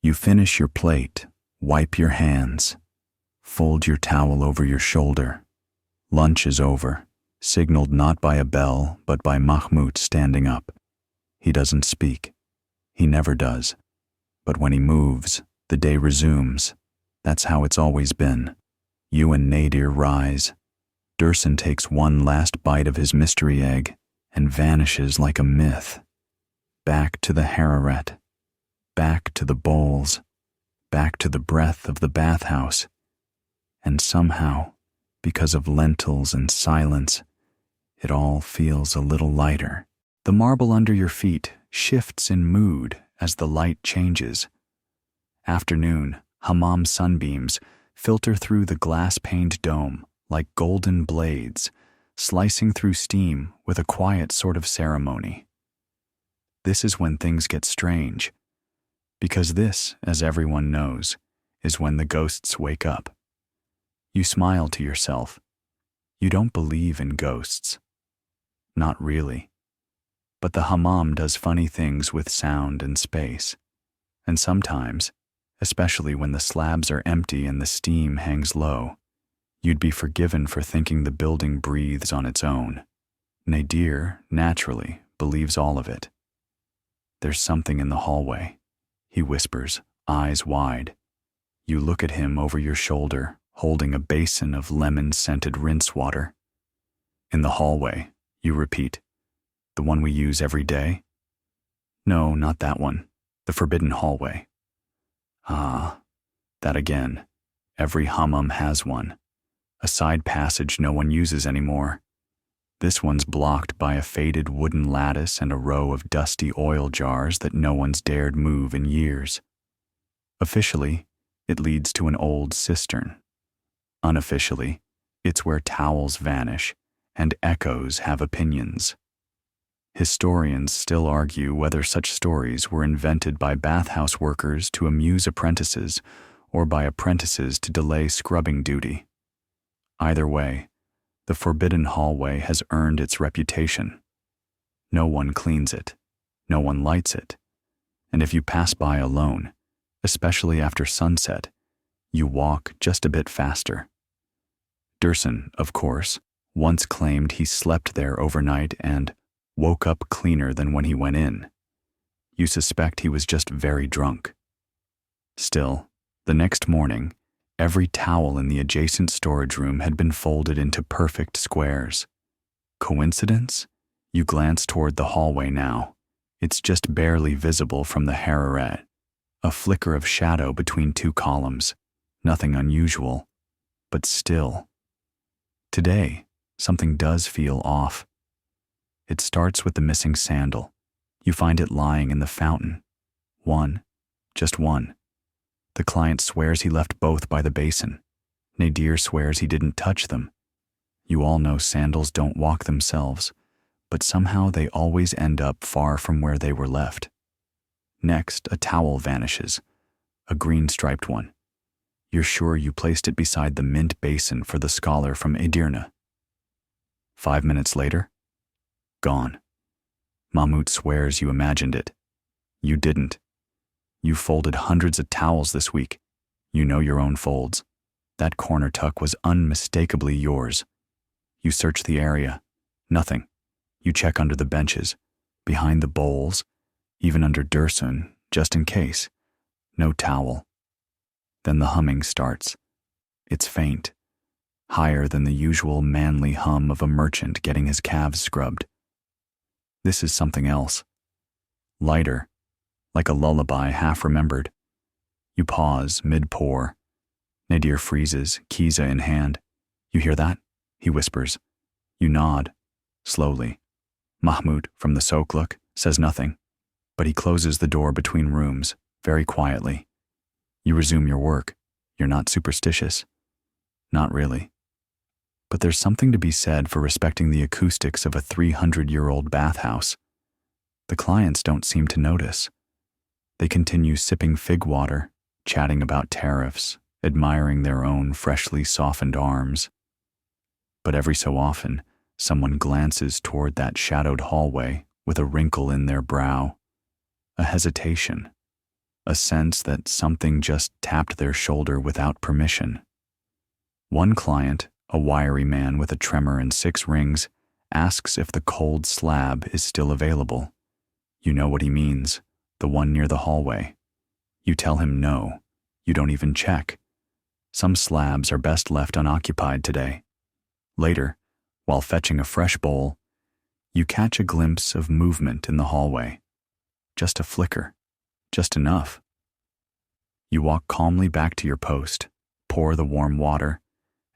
You finish your plate, wipe your hands, fold your towel over your shoulder. Lunch is over, signaled not by a bell but by Mahmoud standing up. He doesn't speak. He never does. But when he moves, the day resumes. That's how it's always been. You and Nadir rise. Dursun takes one last bite of his mystery egg and vanishes like a myth. Back to the Hararet. Back to the bowls. Back to the breath of the bathhouse. And somehow, because of lentils and silence, it all feels a little lighter. The marble under your feet shifts in mood as the light changes. Afternoon, hammam sunbeams filter through the glass-paned dome like golden blades, slicing through steam with a quiet sort of ceremony. This is when things get strange, because this, as everyone knows, is when the ghosts wake up. You smile to yourself. You don't believe in ghosts. Not really. But the hammam does funny things with sound and space. And sometimes, especially when the slabs are empty and the steam hangs low, you'd be forgiven for thinking the building breathes on its own. Nadir, naturally, believes all of it. There's something in the hallway, he whispers, eyes wide. You look at him over your shoulder, holding a basin of lemon-scented rinse water. In the hallway, you repeat, the one we use every day? No, not that one. The forbidden hallway. Ah, that again. Every hammam has one. A side passage no one uses anymore. This one's blocked by a faded wooden lattice and a row of dusty oil jars that no one's dared move in years. Officially, it leads to an old cistern. Unofficially, it's where towels vanish and echoes have opinions. Historians still argue whether such stories were invented by bathhouse workers to amuse apprentices or by apprentices to delay scrubbing duty. Either way, the forbidden hallway has earned its reputation. No one cleans it, no one lights it, and if you pass by alone, especially after sunset, you walk just a bit faster. Dursun, of course, once claimed he slept there overnight and woke up cleaner than when he went in. You suspect he was just very drunk. Still, the next morning, every towel in the adjacent storage room had been folded into perfect squares. Coincidence? You glance toward the hallway now. It's just barely visible from the Hararet. A flicker of shadow between two columns. Nothing unusual, but still. Today, something does feel off. It starts with the missing sandal. You find it lying in the fountain. One, just one. The client swears he left both by the basin. Nadir swears he didn't touch them. You all know sandals don't walk themselves, but somehow they always end up far from where they were left. Next, a towel vanishes, a green-striped one. You're sure you placed it beside the mint basin for the scholar from Edirne. 5 minutes later, gone. Mahmoud swears you imagined it. You didn't. You folded hundreds of towels this week. You know your own folds. That corner tuck was unmistakably yours. You search the area. Nothing. You check under the benches, behind the bowls, even under Dursun, just in case. No towel. Then the humming starts. It's faint, higher than the usual manly hum of a merchant getting his calves scrubbed. This is something else. Lighter, like a lullaby half remembered. You pause mid-pour. Nadir freezes, kiza in hand. You hear that? He whispers. You nod, slowly. Mahmoud, from the sokluk, says nothing, but he closes the door between rooms, very quietly. You resume your work. You're not superstitious. Not really. But there's something to be said for respecting the acoustics of a 300-year-old bathhouse. The clients don't seem to notice. They continue sipping fig water, chatting about tariffs, admiring their own freshly softened arms. But every so often, someone glances toward that shadowed hallway with a wrinkle in their brow, a hesitation, a sense that something just tapped their shoulder without permission. One client, A wiry man with a tremor and 6 rings asks if the cold slab is still available. You know what he means, the one near the hallway. You tell him no. You don't even check. Some slabs are best left unoccupied today. Later, while fetching a fresh bowl, you catch a glimpse of movement in the hallway. Just a flicker. Just enough. You walk calmly back to your post, pour the warm water,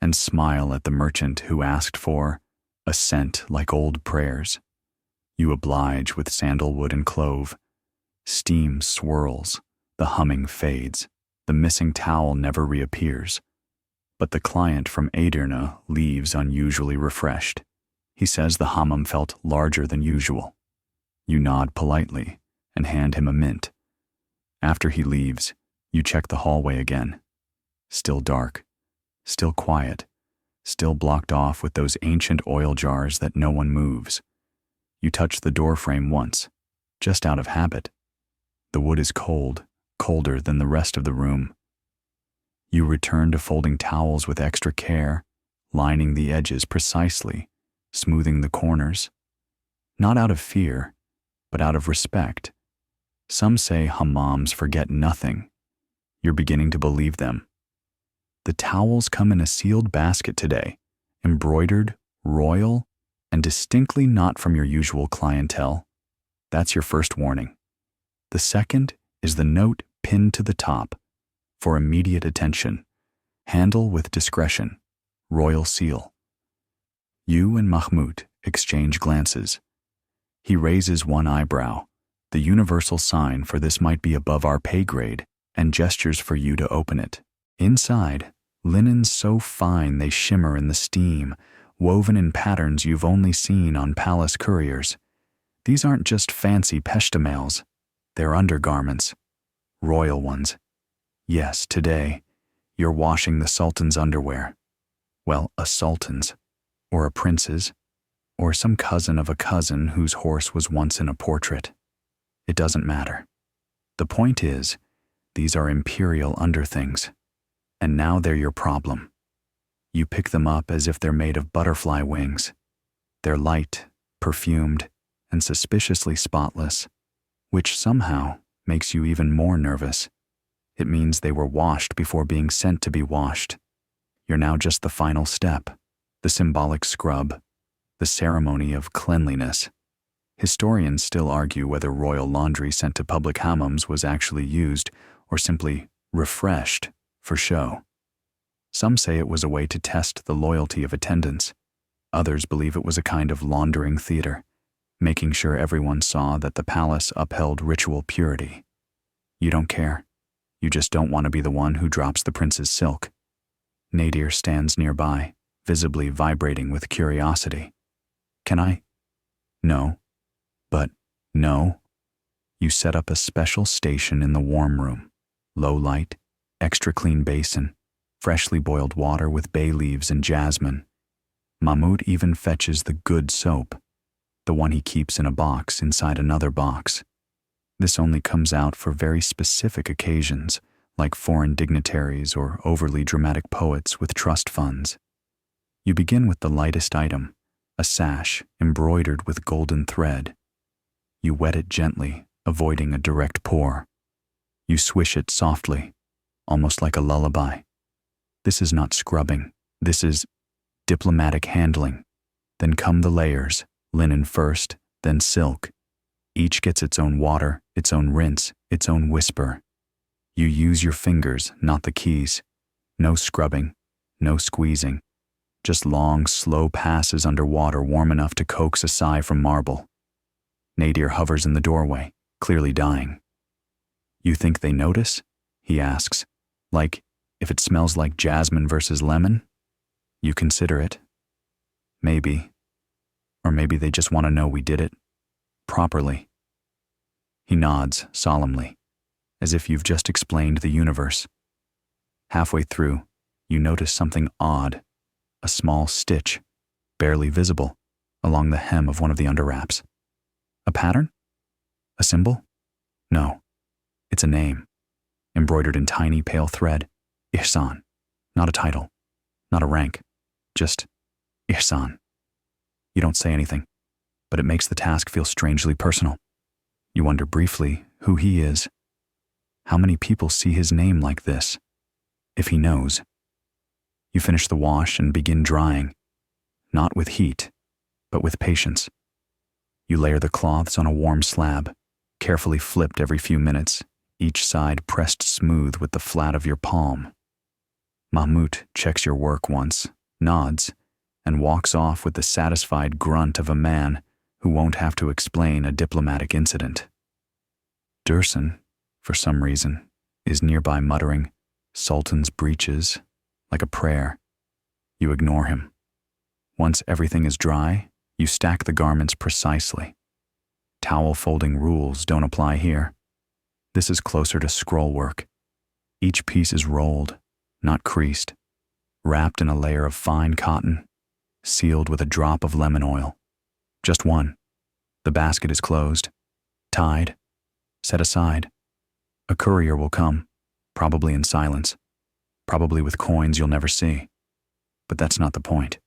and smile at the merchant who asked for a scent like old prayers. You oblige with sandalwood and clove. Steam swirls, the humming fades, the missing towel never reappears. But the client from Edirne leaves unusually refreshed. He says the hammam felt larger than usual. You nod politely and hand him a mint. After he leaves, you check the hallway again. Still dark, still quiet, still blocked off with those ancient oil jars that no one moves. You touch the door frame once, just out of habit. The wood is cold, colder than the rest of the room. You return to folding towels with extra care, lining the edges precisely, smoothing the corners. Not out of fear, but out of respect. Some say hammams forget nothing. You're beginning to believe them. The towels come in a sealed basket today, embroidered, royal, and distinctly not from your usual clientele. That's your first warning. The second is the note pinned to the top. For immediate attention. Handle with discretion. Royal seal. You and Mahmoud exchange glances. He raises one eyebrow, the universal sign for this might be above our pay grade, and gestures for you to open it. Inside, linens so fine they shimmer in the steam, woven in patterns you've only seen on palace couriers. These aren't just fancy peshtemales. They're undergarments. Royal ones. Yes, today, you're washing the sultan's underwear. Well, a sultan's, or a prince's, or some cousin of a cousin whose horse was once in a portrait. It doesn't matter. The point is, these are imperial underthings, and now they're your problem. You pick them up as if they're made of butterfly wings. They're light, perfumed, and suspiciously spotless, which somehow makes you even more nervous. It means they were washed before being sent to be washed. You're now just the final step, the symbolic scrub, the ceremony of cleanliness. Historians still argue whether royal laundry sent to public hammams was actually used or simply refreshed for show. Some say it was a way to test the loyalty of attendants. Others believe it was a kind of laundering theater, making sure everyone saw that the palace upheld ritual purity. You don't care. You just don't want to be the one who drops the prince's silk. Nadir stands nearby, visibly vibrating with curiosity. Can I? No. But no. You set up a special station in the warm room. Low light, extra clean basin, freshly boiled water with bay leaves and jasmine. Mahmoud even fetches the good soap, the one he keeps in a box inside another box. This only comes out for very specific occasions, like foreign dignitaries or overly dramatic poets with trust funds. You begin with the lightest item, a sash embroidered with golden thread. You wet it gently, avoiding a direct pour. You swish it softly, almost like a lullaby. This is not scrubbing. This is diplomatic handling. Then come the layers, linen first, then silk. Each gets its own water, its own rinse, its own whisper. You use your fingers, not the keys. No scrubbing, no squeezing. Just long, slow passes under water warm enough to coax a sigh from marble. Nadir hovers in the doorway, clearly dying. You think they notice? He asks. Like, if it smells like jasmine versus lemon? You consider it. Maybe. Or maybe they just want to know we did it. Properly. He nods solemnly, as if you've just explained the universe. Halfway through, you notice something odd, a small stitch, barely visible, along the hem of one of the underwraps. A pattern? A symbol? No, it's a name, embroidered in tiny pale thread. Ihsan. Not a title, not a rank, Just, Ihsan. You don't say anything, but it makes the task feel strangely personal. You wonder briefly who he is. How many people see his name like this? If he knows. You finish the wash and begin drying, not with heat, but with patience. You layer the cloths on a warm slab, carefully flipped every few minutes, each side pressed smooth with the flat of your palm. Mahmoud checks your work once, nods, and walks off with the satisfied grunt of a man who won't have to explain a diplomatic incident. Dursun, for some reason, is nearby muttering, "Sultan's breeches," like a prayer. You ignore him. Once everything is dry, you stack the garments precisely. Towel folding rules don't apply here. This is closer to scroll work. Each piece is rolled, not creased, wrapped in a layer of fine cotton, sealed with a drop of lemon oil. Just one. The basket is closed, tied, set aside. A courier will come, probably in silence, probably with coins you'll never see. But that's not the point.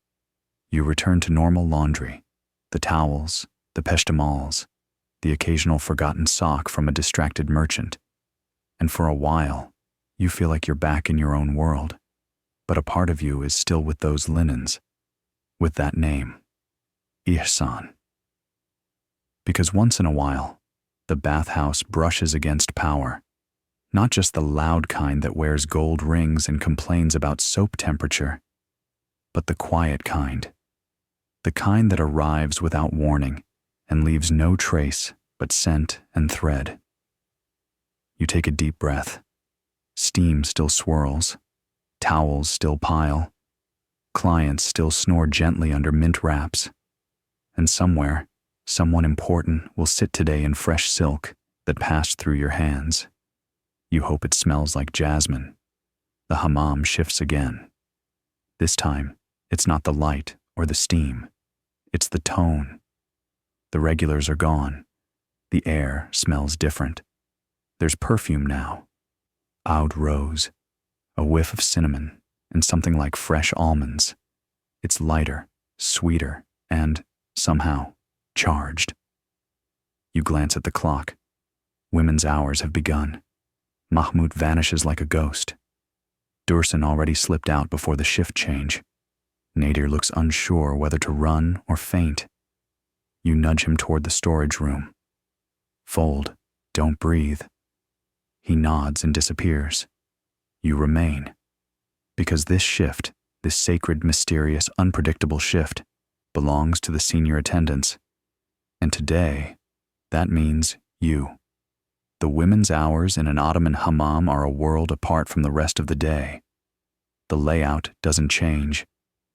You return to normal laundry, the towels, the peshtamals, the occasional forgotten sock from a distracted merchant. And for a while, you feel like you're back in your own world, but a part of you is still with those linens, with that name, Ihsan. Because once in a while, the bathhouse brushes against power, not just the loud kind that wears gold rings and complains about soap temperature, but the quiet kind, the kind that arrives without warning and leaves no trace but scent and thread. You take a deep breath. Steam still swirls, towels still pile, clients still snore gently under mint wraps, and somewhere, someone important will sit today in fresh silk that passed through your hands. You hope it smells like jasmine. The hammam shifts again. This time, it's not the light or the steam. It's the tone. The regulars are gone. The air smells different. There's perfume now. Oud rose, a whiff of cinnamon, and something like fresh almonds. It's lighter, sweeter, and, somehow, charged. You glance at the clock. Women's hours have begun. Mahmoud vanishes like a ghost. Dursun already slipped out before the shift change. Nadir looks unsure whether to run or faint. You nudge him toward the storage room. Fold, don't breathe. He nods and disappears. You remain. Because this shift, this sacred, mysterious, unpredictable shift, belongs to the senior attendants. And today, that means you. The women's hours in an Ottoman hammam are a world apart from the rest of the day. The layout doesn't change.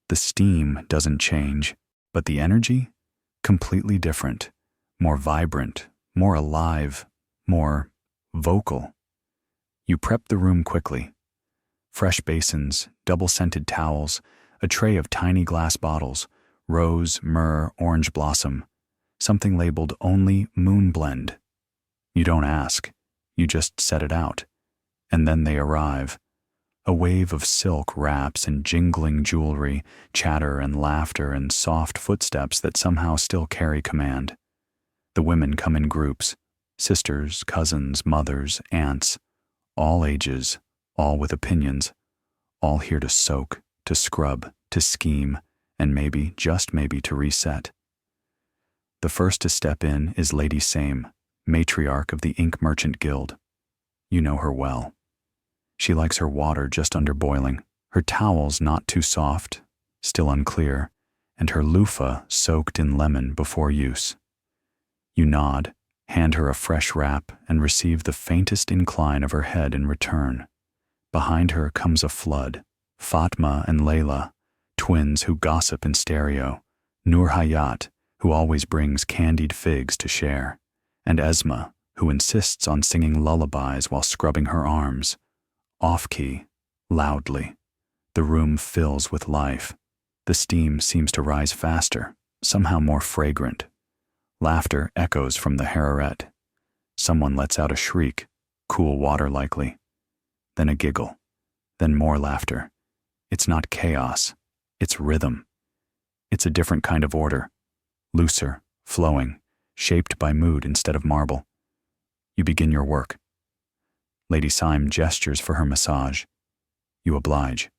The steam doesn't change. But the energy? Completely different. More vibrant, more alive, more vocal. You prep the room quickly. Fresh basins, double-scented towels, a tray of tiny glass bottles, rose, myrrh, orange blossom, something labeled only Moon Blend. You don't ask, you just set it out. And then they arrive. A wave of silk wraps and jingling jewelry, chatter and laughter and soft footsteps that somehow still carry command. The women come in groups, sisters, cousins, mothers, aunts, all ages, all with opinions, all here to soak, to scrub, to scheme, and maybe, just maybe, to reset. The first to step in is Lady Same, matriarch of the Ink Merchant Guild. You know her well. She likes her water just under boiling, her towels not too soft, still unclear, and her loofah soaked in lemon before use. You nod, hand her a fresh wrap, and receive the faintest incline of her head in return. Behind her comes a flood, Fatma and Layla, twins who gossip in stereo, Nur Hayat, who always brings candied figs to share, and Esma, who insists on singing lullabies while scrubbing her arms. Off-key, loudly. The room fills with life. The steam seems to rise faster, somehow more fragrant. Laughter echoes from the harem. Someone lets out a shriek, cool water likely. Then a giggle. Then more laughter. It's not chaos. It's rhythm. It's a different kind of order. Looser, flowing, shaped by mood instead of marble. You begin your work. Lady Syme gestures for her massage. You oblige.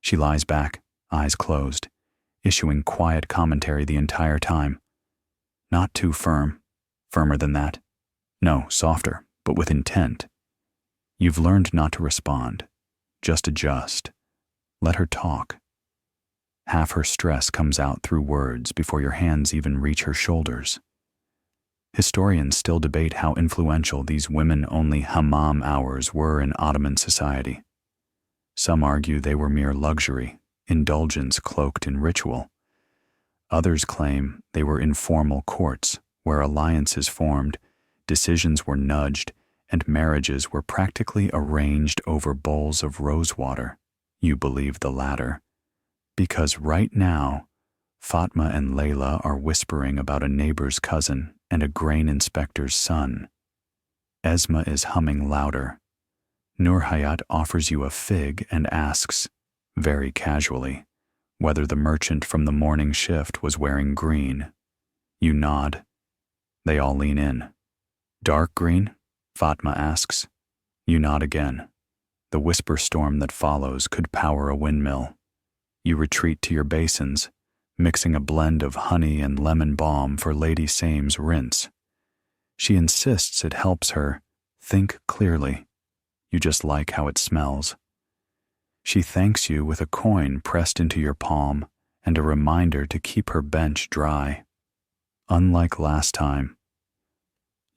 She lies back, eyes closed, issuing quiet commentary the entire time. Not too firm. Firmer than that. No, softer, but with intent. You've learned not to respond. Just adjust. Let her talk. Half her stress comes out through words before your hands even reach her shoulders. Historians still debate how influential these women-only hammam hours were in Ottoman society. Some argue they were mere luxury, indulgence cloaked in ritual. Others claim they were informal courts where alliances formed, decisions were nudged, and marriages were practically arranged over bowls of rosewater. You believe the latter. Because right now, Fatma and Layla are whispering about a neighbor's cousin and a grain inspector's son. Esma is humming louder. Nurhayat offers you a fig and asks, very casually, whether the merchant from the morning shift was wearing green. You nod. They all lean in. Dark green? Fatma asks. You nod again. The whisper storm that follows could power a windmill. You retreat to your basins, mixing a blend of honey and lemon balm for Lady Syme's rinse. She insists it helps her think clearly. You just like how it smells. She thanks you with a coin pressed into your palm and a reminder to keep her bench dry. Unlike last time.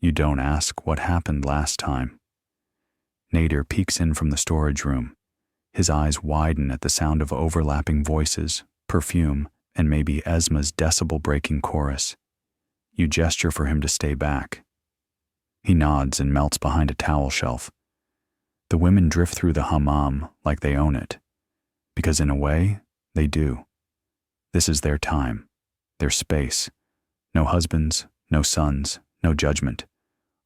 You don't ask what happened last time. Nader peeks in from the storage room. His eyes widen at the sound of overlapping voices, perfume, and maybe Esma's decibel-breaking chorus. You gesture for him to stay back. He nods and melts behind a towel shelf. The women drift through the hammam like they own it, because in a way, they do. This is their time, their space. No husbands, no sons, no judgment,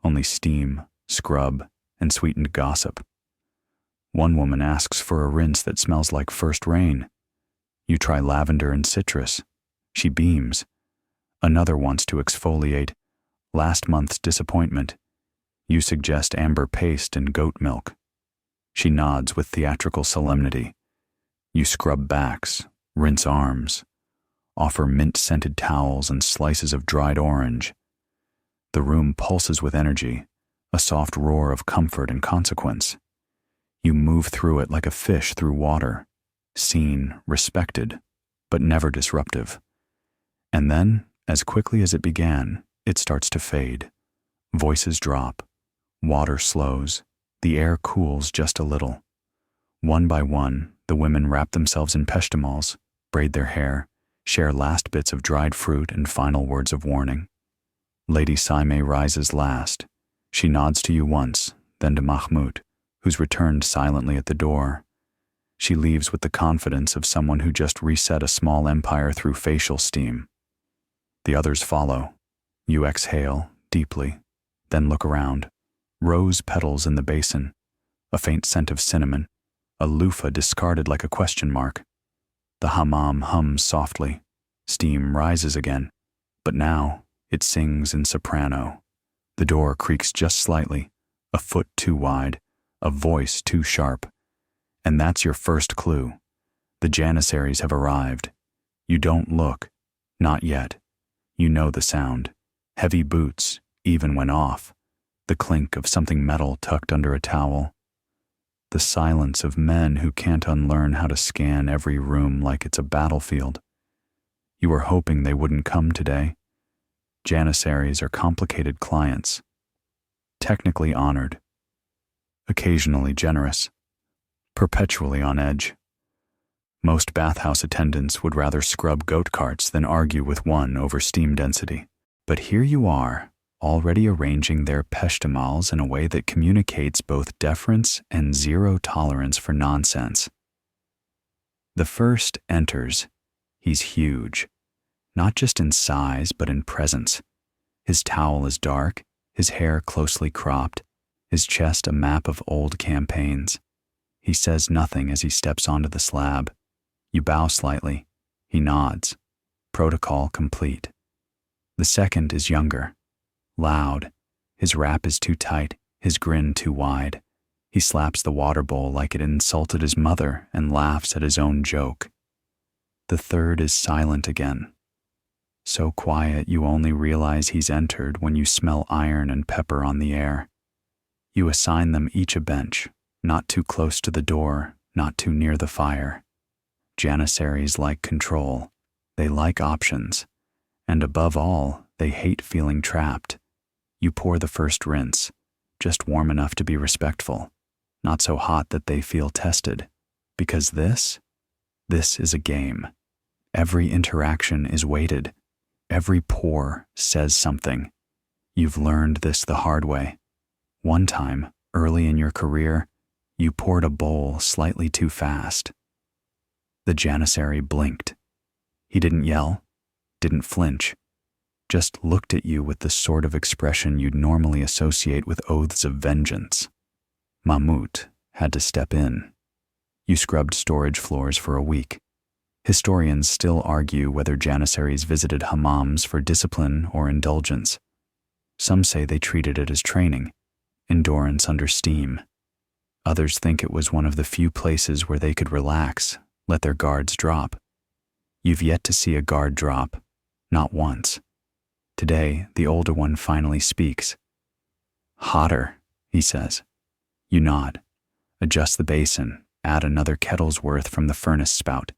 only steam, scrub, and sweetened gossip. One woman asks for a rinse that smells like first rain. You try lavender and citrus. She beams. Another wants to exfoliate last month's disappointment. You suggest amber paste and goat milk. She nods with theatrical solemnity. You scrub backs, rinse arms, offer mint-scented towels and slices of dried orange. The room pulses with energy, a soft roar of comfort and consequence. You move through it like a fish through water, seen, respected, but never disruptive. And then, as quickly as it began, it starts to fade. Voices drop. Water slows. The air cools just a little. One by one, the women wrap themselves in peshtimals, braid their hair, share last bits of dried fruit and final words of warning. Lady Syme rises last. She nods to you once, then to Mahmoud, who's returned silently at the door. She leaves with the confidence of someone who just reset a small empire through facial steam. The others follow. You exhale, deeply, then look around. Rose petals in the basin, a faint scent of cinnamon, a loofah discarded like a question mark. The hammam hums softly. Steam rises again, but now it sings in soprano. The door creaks just slightly, a foot too wide, a voice too sharp. And that's your first clue. The janissaries have arrived. You don't look. Not yet. You know the sound. Heavy boots, even when off. The clink of something metal tucked under a towel. The silence of men who can't unlearn how to scan every room like it's a battlefield. You were hoping they wouldn't come today. Janissaries are complicated clients. Technically honored. Occasionally generous. Perpetually on edge. Most bathhouse attendants would rather scrub goat carts than argue with one over steam density. But here you are, already arranging their peshtimals in a way that communicates both deference and zero tolerance for nonsense. The first enters. He's huge, not just in size but in presence. His towel is dark, his hair closely cropped, his chest a map of old campaigns. He says nothing as he steps onto the slab. You bow slightly, He nods. Protocol complete. The second is younger. Loud. His wrap is too tight, his grin too wide. He slaps the water bowl like it insulted his mother and laughs at his own joke. The third is silent again. So quiet you only realize he's entered when you smell iron and pepper on the air. You assign them each a bench, not too close to the door, not too near the fire. Janissaries like control. They like options. And above all, they hate feeling trapped. You pour the first rinse, just warm enough to be respectful, not so hot that they feel tested. Because this is a game. Every interaction is weighted. Every pour says something. You've learned this the hard way. One time, early in your career, you poured a bowl slightly too fast. The janissary blinked. He didn't yell, didn't flinch, just looked at you with the sort of expression you'd normally associate with oaths of vengeance. Mahmoud had to step in. You scrubbed storage floors for a week. Historians still argue whether janissaries visited hammams for discipline or indulgence. Some say they treated it as training, endurance under steam. Others think it was one of the few places where they could relax, let their guards drop. You've yet to see a guard drop, not once. Today, the older one finally speaks. Hotter, he says. You nod. Adjust the basin, add another kettle's worth from the furnace spout.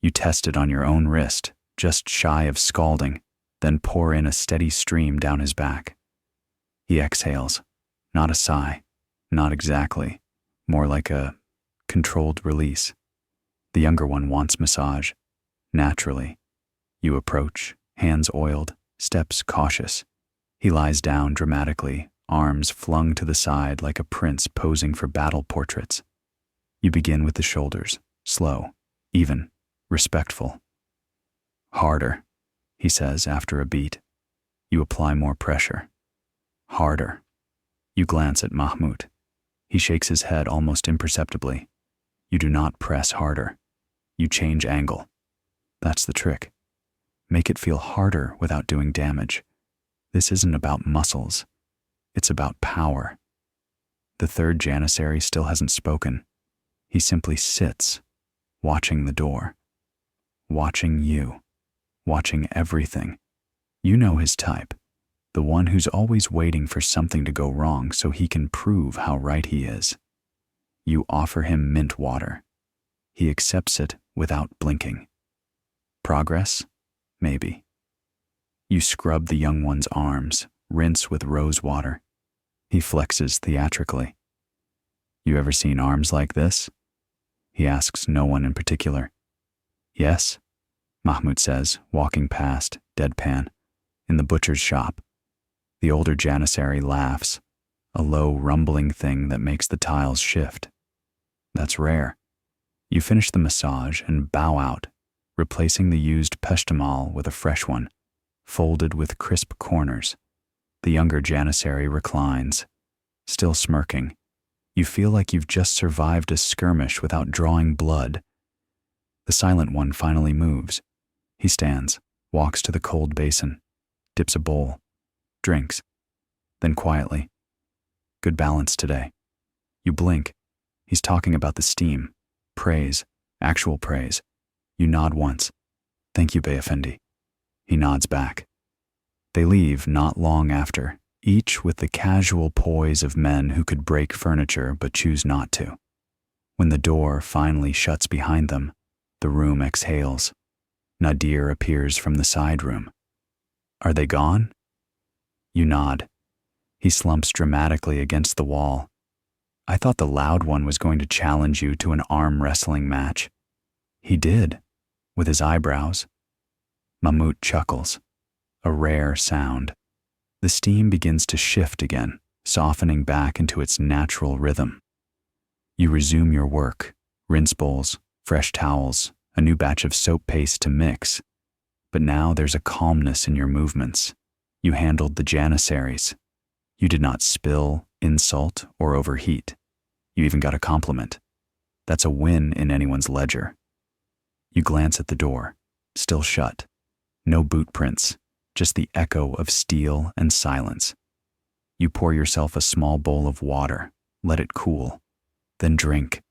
You test it on your own wrist, just shy of scalding, then pour in a steady stream down his back. He exhales. Not a sigh. Not exactly. More like a controlled release. The younger one wants massage. Naturally. You approach, hands oiled, steps cautious. He lies down dramatically, arms flung to the side like a prince posing for battle portraits. You begin with the shoulders, slow, even, respectful. Harder, he says after a beat. You apply more pressure. Harder. You glance at Mahmoud. He shakes his head almost imperceptibly. You do not press harder. You change angle. That's the trick. Make it feel harder without doing damage. This isn't about muscles. It's about power. The third janissary still hasn't spoken. He simply sits, watching the door. Watching you. Watching everything. You know his type. The one who's always waiting for something to go wrong so he can prove how right he is. You offer him mint water. He accepts it without blinking. Progress? Maybe. You scrub the young one's arms, rinse with rose water. He flexes theatrically. You ever seen arms like this? He asks no one in particular. Yes, Mahmoud says, walking past, deadpan, in the butcher's shop. The older janissary laughs, a low, rumbling thing that makes the tiles shift. That's rare. You finish the massage and bow out, replacing the used peshtamal with a fresh one, folded with crisp corners. The younger janissary reclines, still smirking. You feel like you've just survived a skirmish without drawing blood. The silent one finally moves. He stands, walks to the cold basin, dips a bowl, drinks, then quietly. Good balance today. You blink. He's talking about the steam. Praise. Actual praise. You nod once. Thank you, Bey Effendi. He nods back. They leave not long after, each with the casual poise of men who could break furniture but choose not to. When the door finally shuts behind them, the room exhales. Nadir appears from the side room. Are they gone? You nod. He slumps dramatically against the wall. I thought the loud one was going to challenge you to an arm wrestling match. He did, with his eyebrows. Mahmoud chuckles. A rare sound. The steam begins to shift again, softening back into its natural rhythm. You resume your work, rinse bowls, fresh towels, a new batch of soap paste to mix. But now there's a calmness in your movements. You handled the janissaries. You did not spill, insult, or overheat. You even got a compliment. That's a win in anyone's ledger. You glance at the door, still shut. No boot prints, just the echo of steel and silence. You pour yourself a small bowl of water, let it cool, then drink.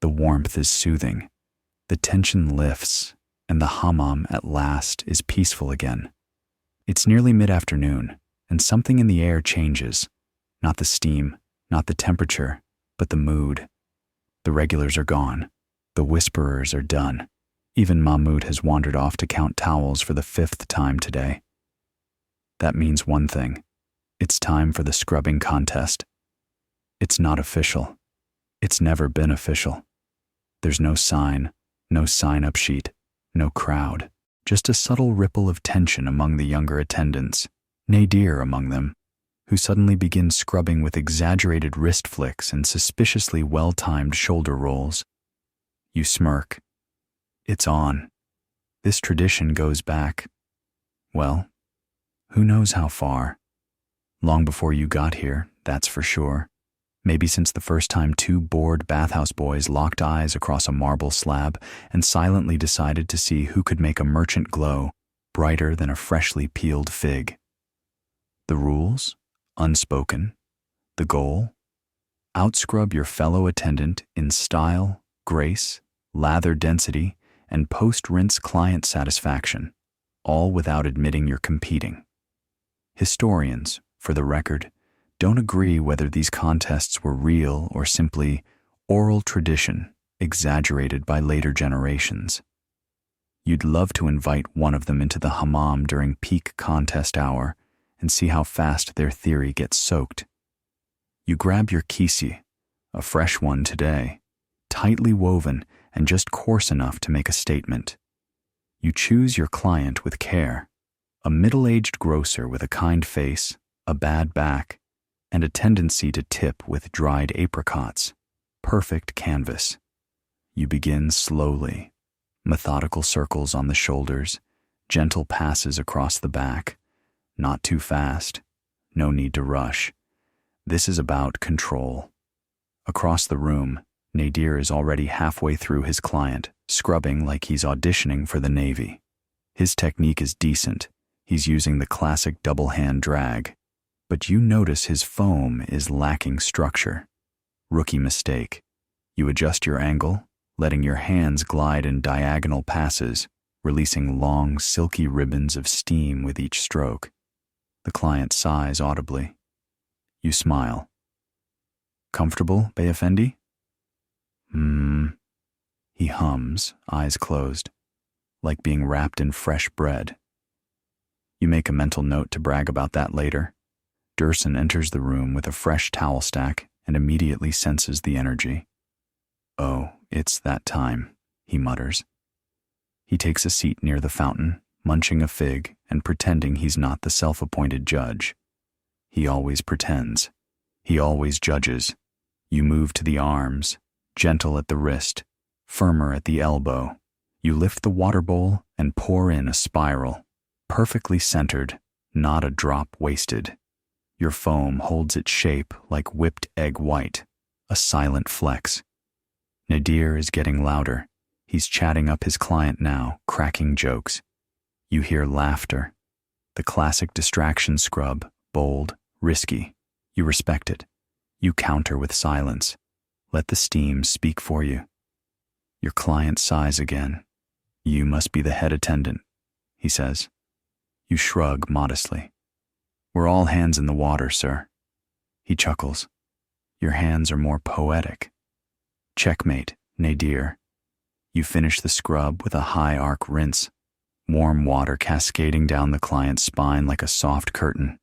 The warmth is soothing. The tension lifts, and the hammam at last is peaceful again. It's nearly mid-afternoon, and something in the air changes. Not the steam, not the temperature, but the mood. The regulars are gone. The whisperers are done. Even Mahmoud has wandered off to count towels for the 5th time today. That means one thing. It's time for the scrubbing contest. It's not official. It's never been official. There's no sign, no sign-up sheet, no crowd, just a subtle ripple of tension among the younger attendants, Nadir among them, who suddenly begins scrubbing with exaggerated wrist flicks and suspiciously well-timed shoulder rolls. You smirk. It's on. This tradition goes back, well, who knows how far. Long before you got here, that's for sure. Maybe since the first time 2 bored bathhouse boys locked eyes across a marble slab and silently decided to see who could make a merchant glow brighter than a freshly peeled fig. The rules? Unspoken. The goal? Outscrub your fellow attendant in style, grace, lather density, and post-rinse client satisfaction, all without admitting you're competing. Historians, for the record, don't agree whether these contests were real or simply oral tradition exaggerated by later generations. You'd love to invite one of them into the hammam during peak contest hour and see how fast their theory gets soaked. You grab your kisi, a fresh one today, tightly woven and just coarse enough to make a statement. You choose your client with care, a middle-aged grocer with a kind face, a bad back, and a tendency to tip with dried apricots. Perfect canvas. You begin slowly, methodical circles on the shoulders, gentle passes across the back. Not too fast, no need to rush. This is about control. Across the room, Nadir is already halfway through his client, scrubbing like he's auditioning for the Navy. His technique is decent. He's using the classic double-hand drag. But you notice his foam is lacking structure. Rookie mistake. You adjust your angle, letting your hands glide in diagonal passes, releasing long, silky ribbons of steam with each stroke. The client sighs audibly. You smile. Comfortable, Bey Effendi? He hums, eyes closed, like being wrapped in fresh bread. You make a mental note to brag about that later. Dursun enters the room with a fresh towel stack and immediately senses the energy. Oh, it's that time, he mutters. He takes a seat near the fountain, munching a fig and pretending he's not the self-appointed judge. He always pretends. He always judges. You move to the arms, gentle at the wrist, firmer at the elbow. You lift the water bowl and pour in a spiral, perfectly centered, not a drop wasted. Your foam holds its shape like whipped egg white, a silent flex. Nadir is getting louder. He's chatting up his client now, cracking jokes. You hear laughter. The classic distraction scrub, bold, risky. You respect it. You counter with silence. Let the steam speak for you. Your client sighs again. You must be the head attendant, he says. You shrug modestly. We're all hands in the water, sir. He chuckles. Your hands are more poetic. Checkmate, Nadir. You finish the scrub with a high arc rinse, warm water cascading down the client's spine like a soft curtain.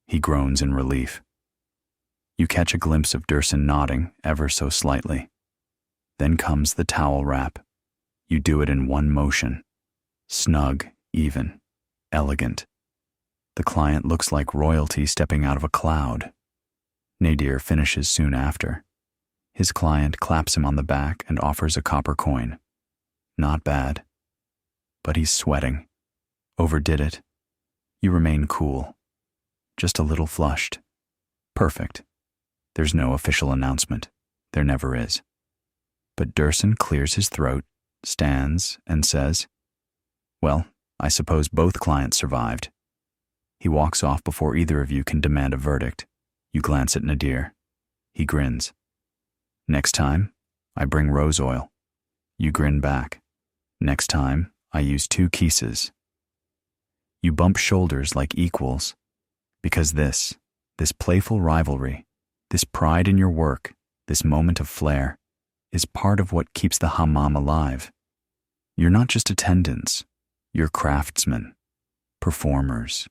He groans in relief. You catch a glimpse of Dursun nodding ever so slightly. Then comes the towel wrap. You do it in one motion. Snug, even, elegant. The client looks like royalty stepping out of a cloud. Nadir finishes soon after. His client claps him on the back and offers a copper coin. Not bad. But he's sweating. Overdid it. You remain cool. Just a little flushed. Perfect. There's no official announcement. There never is. But Dursun clears his throat, stands, and says, Well, I suppose both clients survived. He walks off before either of you can demand a verdict. You glance at Nadir. He grins. Next time, I bring rose oil. You grin back. Next time, I use 2 kisses. You bump shoulders like equals, because this playful rivalry, this pride in your work, this moment of flair, is part of what keeps the hammam alive. You're not just attendants, you're craftsmen, performers,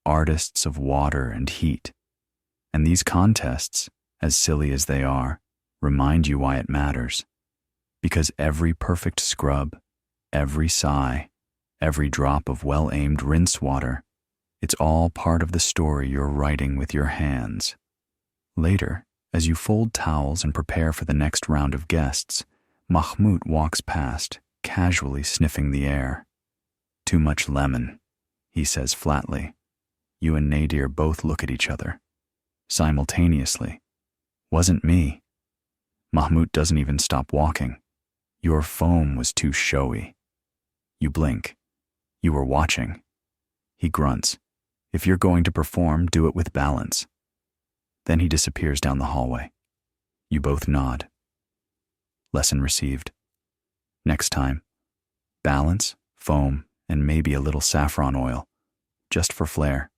artists of water and heat. And these contests, as silly as they are, remind you why it matters. Because every perfect scrub, every sigh, every drop of well-aimed rinse water, it's all part of the story you're writing with your hands. Later, as you fold towels and prepare for the next round of guests, Mahmoud walks past, casually sniffing the air. Too much lemon, he says flatly. You and Nadir both look at each other. Simultaneously. Wasn't me. Mahmoud doesn't even stop walking. Your foam was too showy. You blink. You were watching. He grunts. If you're going to perform, do it with balance. Then he disappears down the hallway. You both nod. Lesson received. Next time, balance, foam, and maybe a little saffron oil. Just for flair.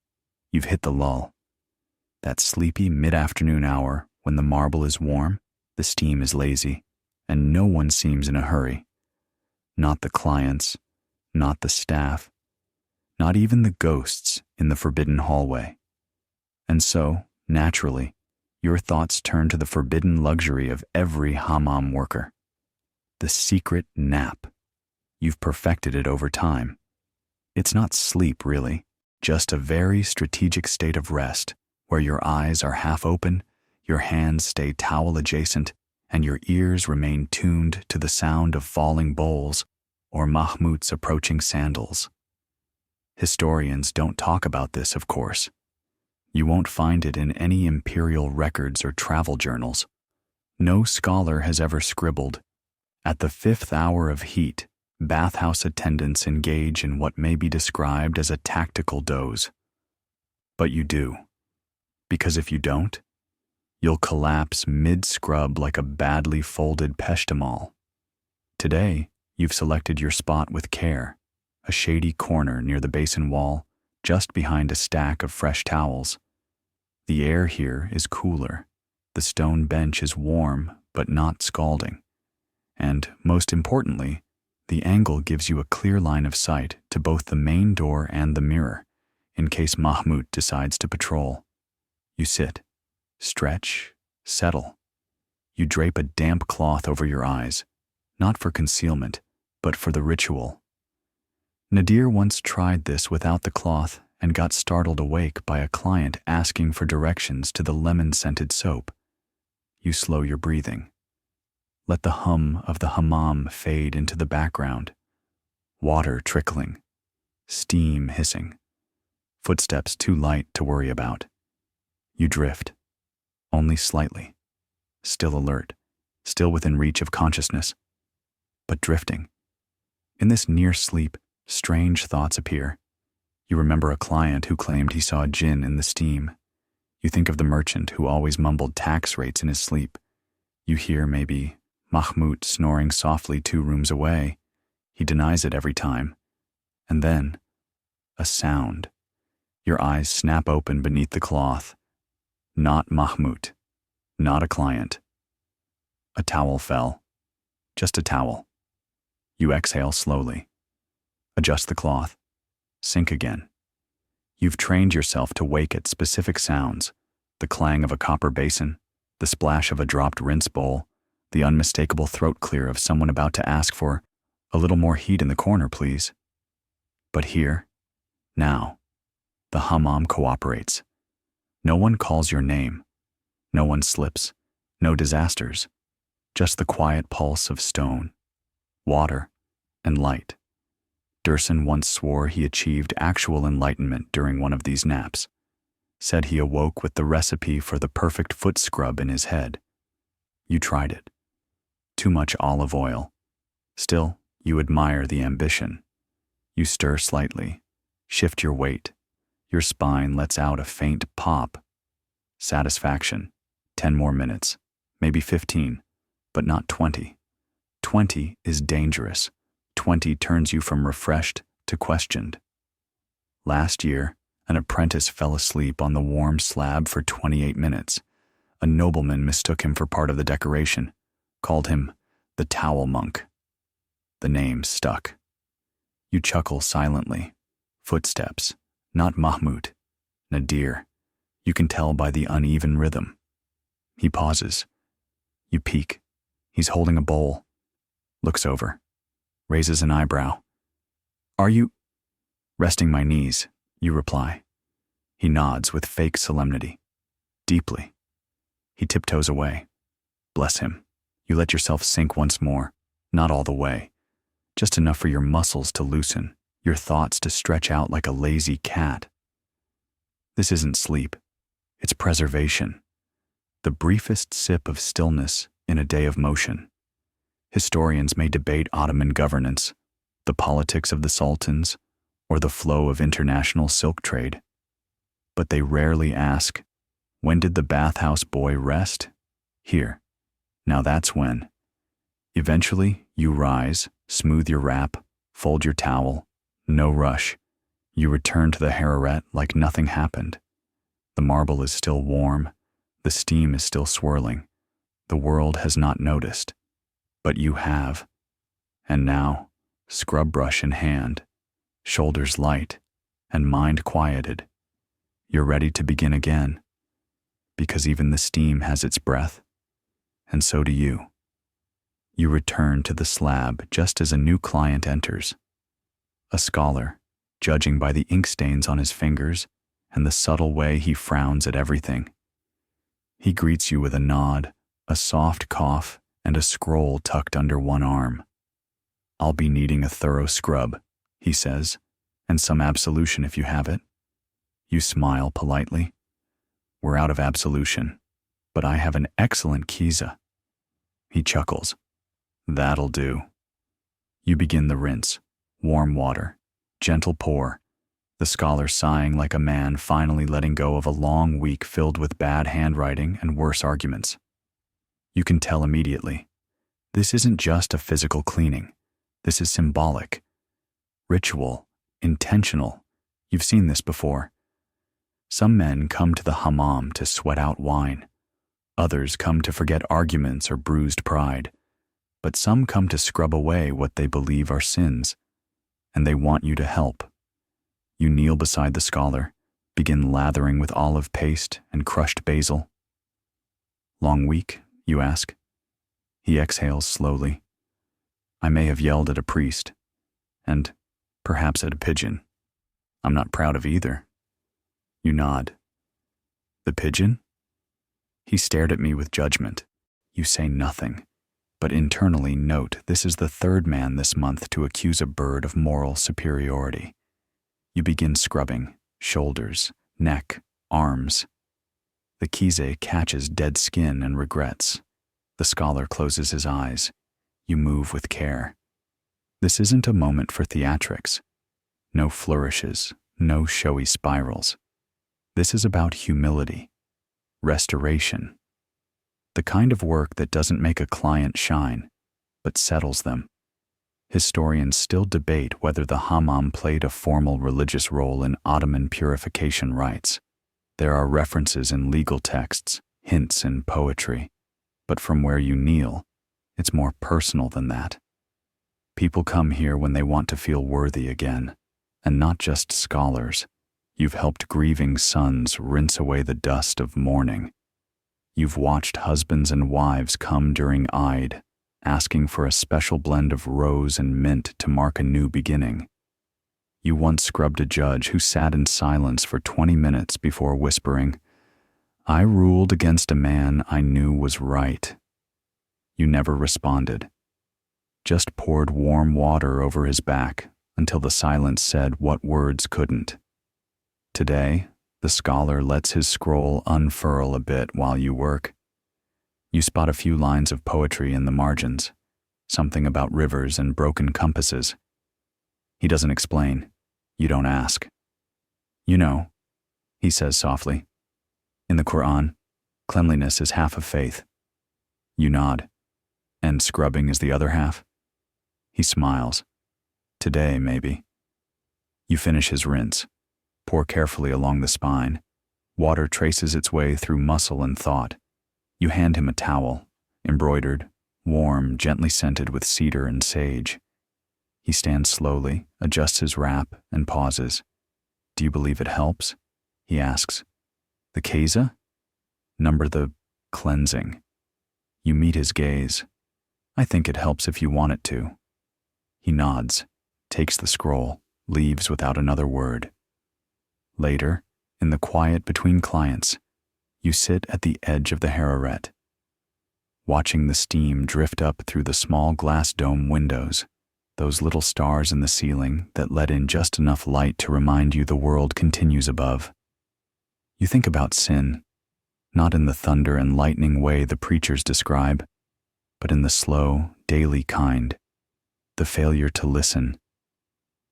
You've hit the lull. That sleepy mid-afternoon hour when the marble is warm, the steam is lazy, and no one seems in a hurry. Not the clients, not the staff, not even the ghosts in the forbidden hallway. And so, naturally, your thoughts turn to the forbidden luxury of every hammam worker. The secret nap. You've perfected it over time. It's not sleep, really, just a very strategic state of rest where your eyes are half open, your hands stay towel adjacent, and your ears remain tuned to the sound of falling bowls or Mahmoud's approaching sandals. Historians don't talk about this, of course. You won't find it in any imperial records or travel journals. No scholar has ever scribbled, "At the 5th hour of heat, bathhouse attendants engage in what may be described as a tactical doze." But you do. Because if you don't, you'll collapse mid-scrub like a badly folded peshtamal. Today, you've selected your spot with care, a shady corner near the basin wall, just behind a stack of fresh towels. The air here is cooler. The stone bench is warm, but not scalding. And, most importantly, the angle gives you a clear line of sight to both the main door and the mirror, in case Mahmoud decides to patrol. You sit, stretch, settle. You drape a damp cloth over your eyes, not for concealment, but for the ritual. Nadir once tried this without the cloth and got startled awake by a client asking for directions to the lemon-scented soap. You slow your breathing. Let the hum of the hammam fade into the background. Water trickling, steam hissing, footsteps too light to worry about. You drift, only slightly, still alert, still within reach of consciousness, but drifting. In this near sleep, strange thoughts appear. You remember a client who claimed he saw jinn in the steam. You think of the merchant who always mumbled tax rates in his sleep. You hear, maybe, Mahmoud snoring softly 2 rooms away. He denies it every time. And then, a sound. Your eyes snap open beneath the cloth. Not Mahmoud. Not a client. A towel fell. Just a towel. You exhale slowly. Adjust the cloth. Sink again. You've trained yourself to wake at specific sounds. The clang of a copper basin, the splash of a dropped rinse bowl, the unmistakable throat clear of someone about to ask for a little more heat in the corner, please. But here, now, the hammam cooperates. No one calls your name. No one slips. No disasters. Just the quiet pulse of stone, water, and light. Dursun once swore he achieved actual enlightenment during one of these naps. Said he awoke with the recipe for the perfect foot scrub in his head. You tried it. Too much olive oil. Still, you admire the ambition. You stir slightly, shift your weight. Your spine lets out a faint pop. Satisfaction. 10 more minutes, maybe 15, but not 20. 20 is dangerous. 20 turns you from refreshed to questioned. Last year, an apprentice fell asleep on the warm slab for 28 minutes. A nobleman mistook him for part of the decoration, called him the Towel Monk. The name stuck. You chuckle silently. Footsteps, not Mahmoud, Nadir. You can tell by the uneven rhythm. He pauses. You peek. He's holding a bowl. Looks over. Raises an eyebrow. Are you? Resting my knees, you reply. He nods with fake solemnity. Deeply. He tiptoes away. Bless him. You let yourself sink once more. Not all the way. Just enough for your muscles to loosen, your thoughts to stretch out like a lazy cat. This isn't sleep. It's preservation. The briefest sip of stillness in a day of motion. Historians may debate Ottoman governance, the politics of the sultans, or the flow of international silk trade. But they rarely ask, when did the bathhouse boy rest? Here. Now that's when. Eventually, you rise, smooth your wrap, fold your towel. No rush. You return to the harem like nothing happened. The marble is still warm. The steam is still swirling. The world has not noticed. But you have. And now, scrub brush in hand, shoulders light, and mind quieted, you're ready to begin again. Because even the steam has its breath. And so do you. You return to the slab just as a new client enters. A scholar, judging by the ink stains on his fingers and the subtle way he frowns at everything. He greets you with a nod, a soft cough, and a scroll tucked under one arm. I'll be needing a thorough scrub, he says, and some absolution if you have it. You smile politely. We're out of absolution, but I have an excellent kiza. He chuckles. That'll do. You begin the rinse. Warm water. Gentle pour. The scholar sighing like a man finally letting go of a long week filled with bad handwriting and worse arguments. You can tell immediately. This isn't just a physical cleaning. This is symbolic. Ritual. Intentional. You've seen this before. Some men come to the hammam to sweat out wine. Others come to forget arguments or bruised pride. But some come to scrub away what they believe are sins. And they want you to help. You kneel beside the scholar, begin lathering with olive paste and crushed basil. Long week, you ask? He exhales slowly. I may have yelled at a priest, and perhaps at a pigeon. I'm not proud of either. You nod. The pigeon? He stared at me with judgment. You say nothing, but internally note this is the third man this month to accuse a bird of moral superiority. You begin scrubbing, shoulders, neck, arms. The kize catches dead skin and regrets. The scholar closes his eyes. You move with care. This isn't a moment for theatrics. No flourishes, no showy spirals. This is about humility, restoration. The kind of work that doesn't make a client shine, but settles them. Historians still debate whether the hammam played a formal religious role in Ottoman purification rites. There are references in legal texts, hints in poetry, but from where you kneel, it's more personal than that. People come here when they want to feel worthy again, and not just scholars. You've helped grieving sons rinse away the dust of mourning. You've watched husbands and wives come during Eid, asking for a special blend of rose and mint to mark a new beginning. You once scrubbed a judge who sat in silence for 20 minutes before whispering, I ruled against a man I knew was right. You never responded, just poured warm water over his back until the silence said what words couldn't. Today, the scholar lets his scroll unfurl a bit while you work. You spot a few lines of poetry in the margins, something about rivers and broken compasses. He doesn't explain. You don't ask. You know, he says softly. In the Quran, cleanliness is half of faith. You nod. And scrubbing is the other half? He smiles. Today, maybe. You finish his rinse. Pour carefully along the spine. Water traces its way through muscle and thought. You hand him a towel, embroidered, warm, gently scented with cedar and sage. He stands slowly, adjusts his wrap, and pauses. Do you believe it helps? He asks. The keza? Number the cleansing. You meet his gaze. I think it helps if you want it to. He nods, takes the scroll, leaves without another word. Later, in the quiet between clients, you sit at the edge of the Hararet, watching the steam drift up through the small glass dome windows, those little stars in the ceiling that let in just enough light to remind you the world continues above. You think about sin, not in the thunder and lightning way the preachers describe, but in the slow, daily kind, the failure to listen,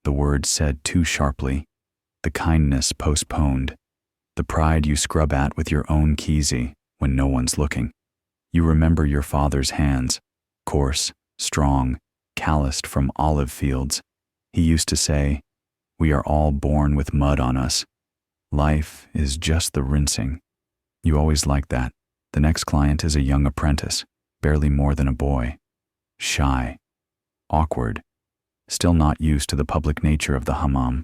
the word said too sharply, the kindness postponed, the pride you scrub at with your own kizzy when no one's looking. You remember your father's hands, coarse, strong, calloused from olive fields. He used to say, "We are all born with mud on us. Life is just the rinsing." You always like that. The next client is a young apprentice, barely more than a boy. Shy, awkward, still not used to the public nature of the hammam.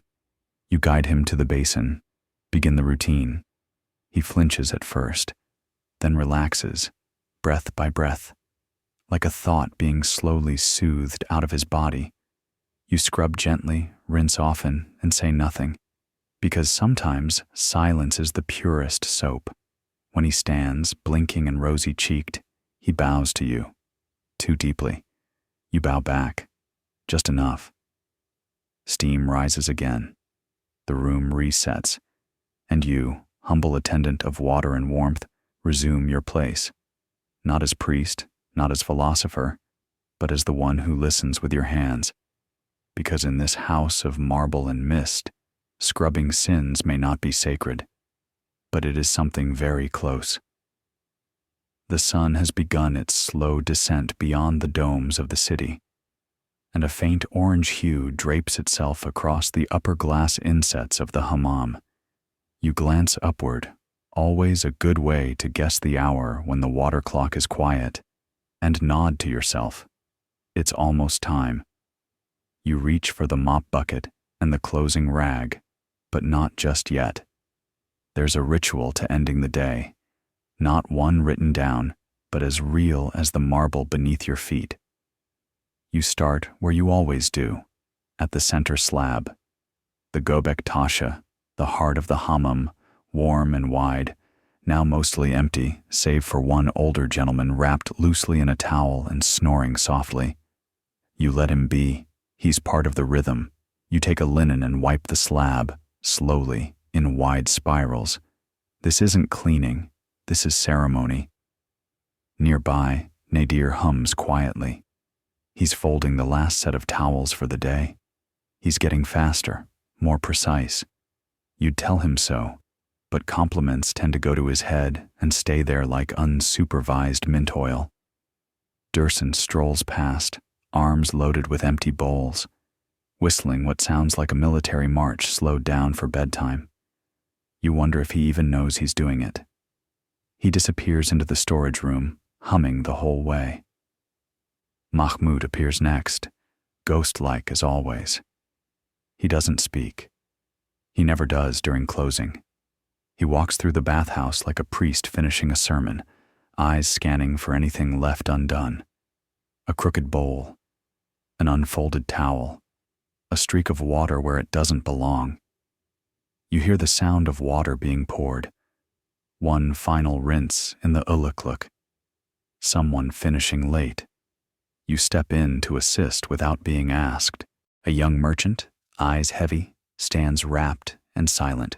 You guide him to the basin, begin the routine. He flinches at first, then relaxes, breath by breath, like a thought being slowly soothed out of his body. You scrub gently, rinse often, and say nothing, because sometimes silence is the purest soap. When he stands, blinking and rosy-cheeked, he bows to you, too deeply. You bow back, just enough. Steam rises again. The room resets, and you, humble attendant of water and warmth, resume your place, not as priest, not as philosopher, but as the one who listens with your hands, because in this house of marble and mist, scrubbing sins may not be sacred, but it is something very close. The sun has begun its slow descent beyond the domes of the city, and a faint orange hue drapes itself across the upper glass insets of the hammam. You glance upward, always a good way to guess the hour when the water clock is quiet, and nod to yourself. It's almost time. You reach for the mop bucket and the closing rag, but not just yet. There's a ritual to ending the day, not one written down, but as real as the marble beneath your feet. You start where you always do, at the center slab, the Gobek Tasha, the heart of the hammam, warm and wide, now mostly empty, save for one older gentleman wrapped loosely in a towel and snoring softly. You let him be. He's part of the rhythm. You take a linen and wipe the slab, slowly, in wide spirals. This isn't cleaning. This is ceremony. Nearby, Nadir hums quietly. He's folding the last set of towels for the day. He's getting faster, more precise. You'd tell him so, but compliments tend to go to his head and stay there like unsupervised mint oil. Dursun strolls past, arms loaded with empty bowls, whistling what sounds like a military march slowed down for bedtime. You wonder if he even knows he's doing it. He disappears into the storage room, humming the whole way. Mahmoud appears next, ghost-like as always. He doesn't speak. He never does during closing. He walks through the bathhouse like a priest finishing a sermon, eyes scanning for anything left undone. A crooked bowl, an unfolded towel, a streak of water where it doesn't belong. You hear the sound of water being poured. One final rinse in the ulukluk. Someone finishing late. You step in to assist without being asked. A young merchant, eyes heavy, stands rapt and silent.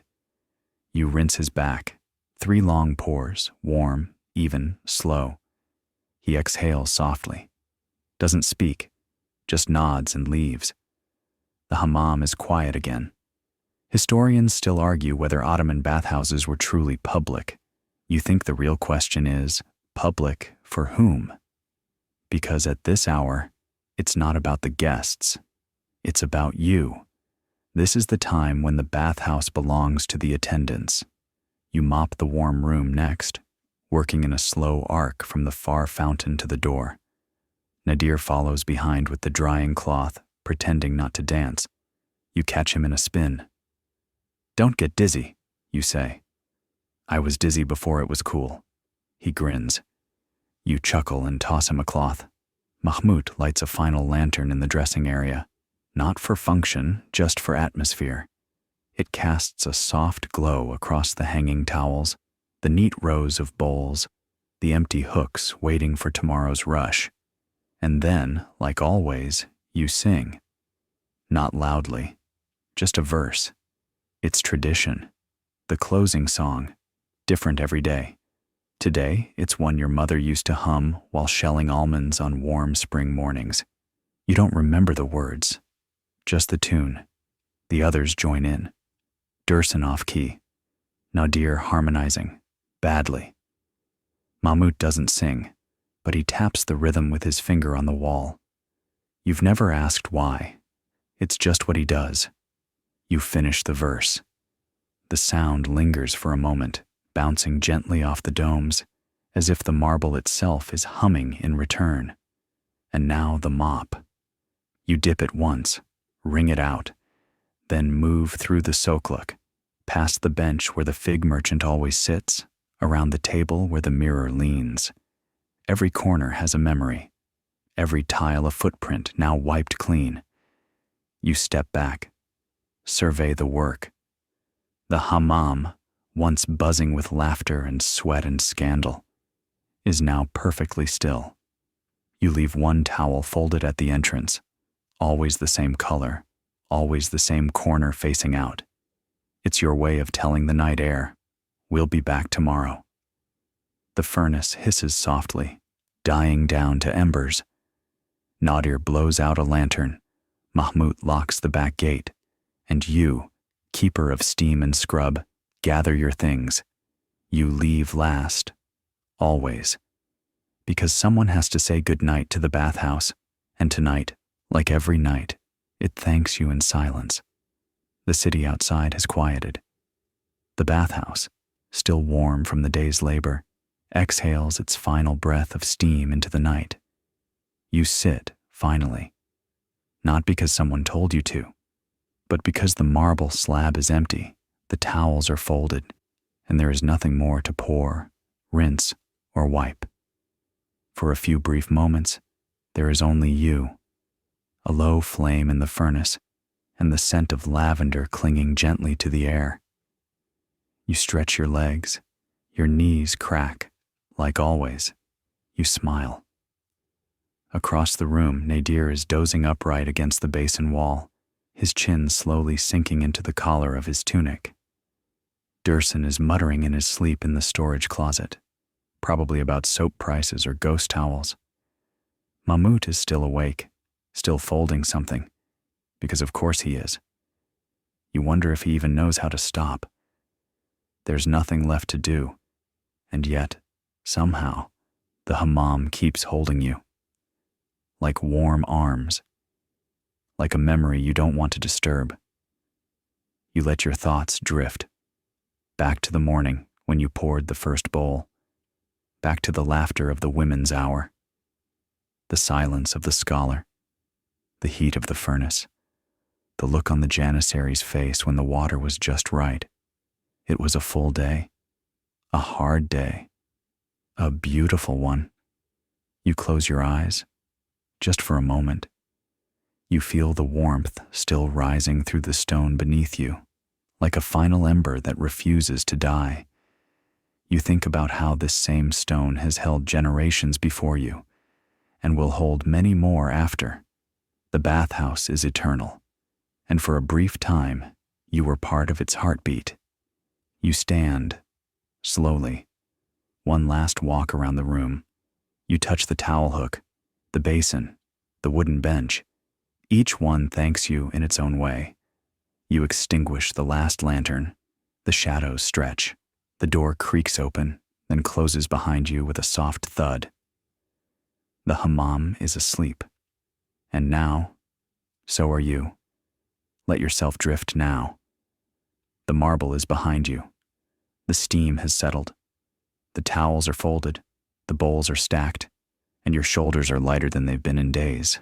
You rinse his back. 3 long pours, warm, even, slow. He exhales softly. Doesn't speak, just nods and leaves. The hammam is quiet again. Historians still argue whether Ottoman bathhouses were truly public. You think the real question is, public for whom? Because at this hour, it's not about the guests. It's about you. This is the time when the bathhouse belongs to the attendants. You mop the warm room next, working in a slow arc from the far fountain to the door. Nadir follows behind with the drying cloth, pretending not to dance. You catch him in a spin. "Don't get dizzy," you say. "I was dizzy before it was cool." He grins. You chuckle and toss him a cloth. Mahmoud lights a final lantern in the dressing area, not for function, just for atmosphere. It casts a soft glow across the hanging towels, the neat rows of bowls, the empty hooks waiting for tomorrow's rush. And then, like always, you sing. Not loudly, just a verse. It's tradition. The closing song, different every day. Today, it's one your mother used to hum while shelling almonds on warm spring mornings. You don't remember the words, just the tune. The others join in. Dursun off key. Nadir harmonizing, badly. Mahmoud doesn't sing, but he taps the rhythm with his finger on the wall. You've never asked why. It's just what he does. You finish the verse. The sound lingers for a moment, bouncing gently off the domes, as if the marble itself is humming in return. And now the mop. You dip it once, wring it out, then move through the sokluk, past the bench where the fig merchant always sits, around the table where the mirror leans. Every corner has a memory, every tile a footprint now wiped clean. You step back, survey the work. The hammam, once buzzing with laughter and sweat and scandal, is now perfectly still. You leave one towel folded at the entrance, always the same color, always the same corner facing out. It's your way of telling the night air, "We'll be back tomorrow." The furnace hisses softly, dying down to embers. Nadir blows out a lantern. Mahmoud locks the back gate, and you, keeper of steam and scrub, gather your things. You leave last, always, because someone has to say goodnight to the bathhouse, and tonight, like every night, it thanks you in silence. The city outside has quieted. The bathhouse, still warm from the day's labor, exhales its final breath of steam into the night. You sit, finally, not because someone told you to, but because the marble slab is empty, the towels are folded, and there is nothing more to pour, rinse, or wipe. For a few brief moments, there is only you, a low flame in the furnace, and the scent of lavender clinging gently to the air. You stretch your legs, your knees crack, like always. You smile. Across the room, Nadir is dozing upright against the basin wall, his chin slowly sinking into the collar of his tunic. Dursun is muttering in his sleep in the storage closet, probably about soap prices or ghost towels. Mahmoud is still awake, still folding something, because of course he is. You wonder if he even knows how to stop. There's nothing left to do, and yet, somehow, the hammam keeps holding you. Like warm arms, like a memory you don't want to disturb. You let your thoughts drift, back to the morning when you poured the first bowl, back to the laughter of the women's hour, the silence of the scholar, the heat of the furnace, the look on the janissary's face when the water was just right. It was a full day, a hard day, a beautiful one. You close your eyes, just for a moment. You feel the warmth still rising through the stone beneath you, like a final ember that refuses to die. You think about how this same stone has held generations before you, and will hold many more after. The bathhouse is eternal, and for a brief time, you were part of its heartbeat. You stand, slowly, one last walk around the room. You touch the towel hook, the basin, the wooden bench. Each one thanks you in its own way. You extinguish the last lantern. The shadows stretch. The door creaks open, then closes behind you with a soft thud. The hammam is asleep. And now, so are you. Let yourself drift now. The marble is behind you. The steam has settled. The towels are folded. The bowls are stacked. And your shoulders are lighter than they've been in days.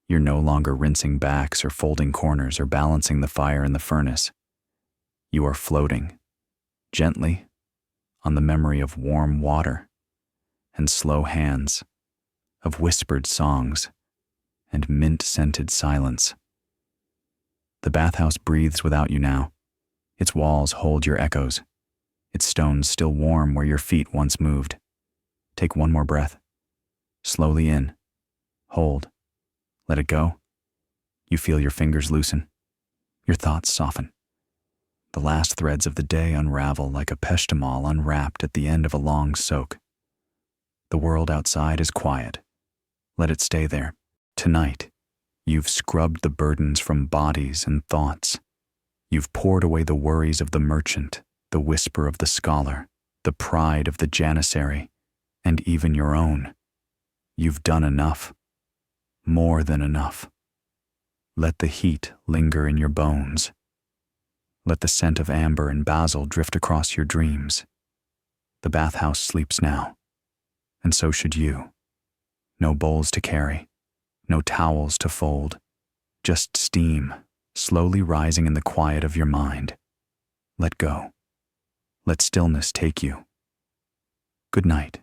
You're no longer rinsing backs or folding corners or balancing the fire in the furnace. You are floating, gently, on the memory of warm water and slow hands, of whispered songs and mint-scented silence. The bathhouse breathes without you now. Its walls hold your echoes. Its stones still warm where your feet once moved. Take one more breath. Slowly in. Hold. Let it go. You feel your fingers loosen. Your thoughts soften. The last threads of the day unravel like a peshtamal unwrapped at the end of a long soak. The world outside is quiet. Let it stay there. Tonight, you've scrubbed the burdens from bodies and thoughts. You've poured away the worries of the merchant, the whisper of the scholar, the pride of the janissary, and even your own. You've done enough. More than enough. Let the heat linger in your bones. Let the scent of amber and basil drift across your dreams. The bathhouse sleeps now, and so should you. No bowls to carry, no towels to fold, just steam, slowly rising in the quiet of your mind. Let go. Let stillness take you. Good night.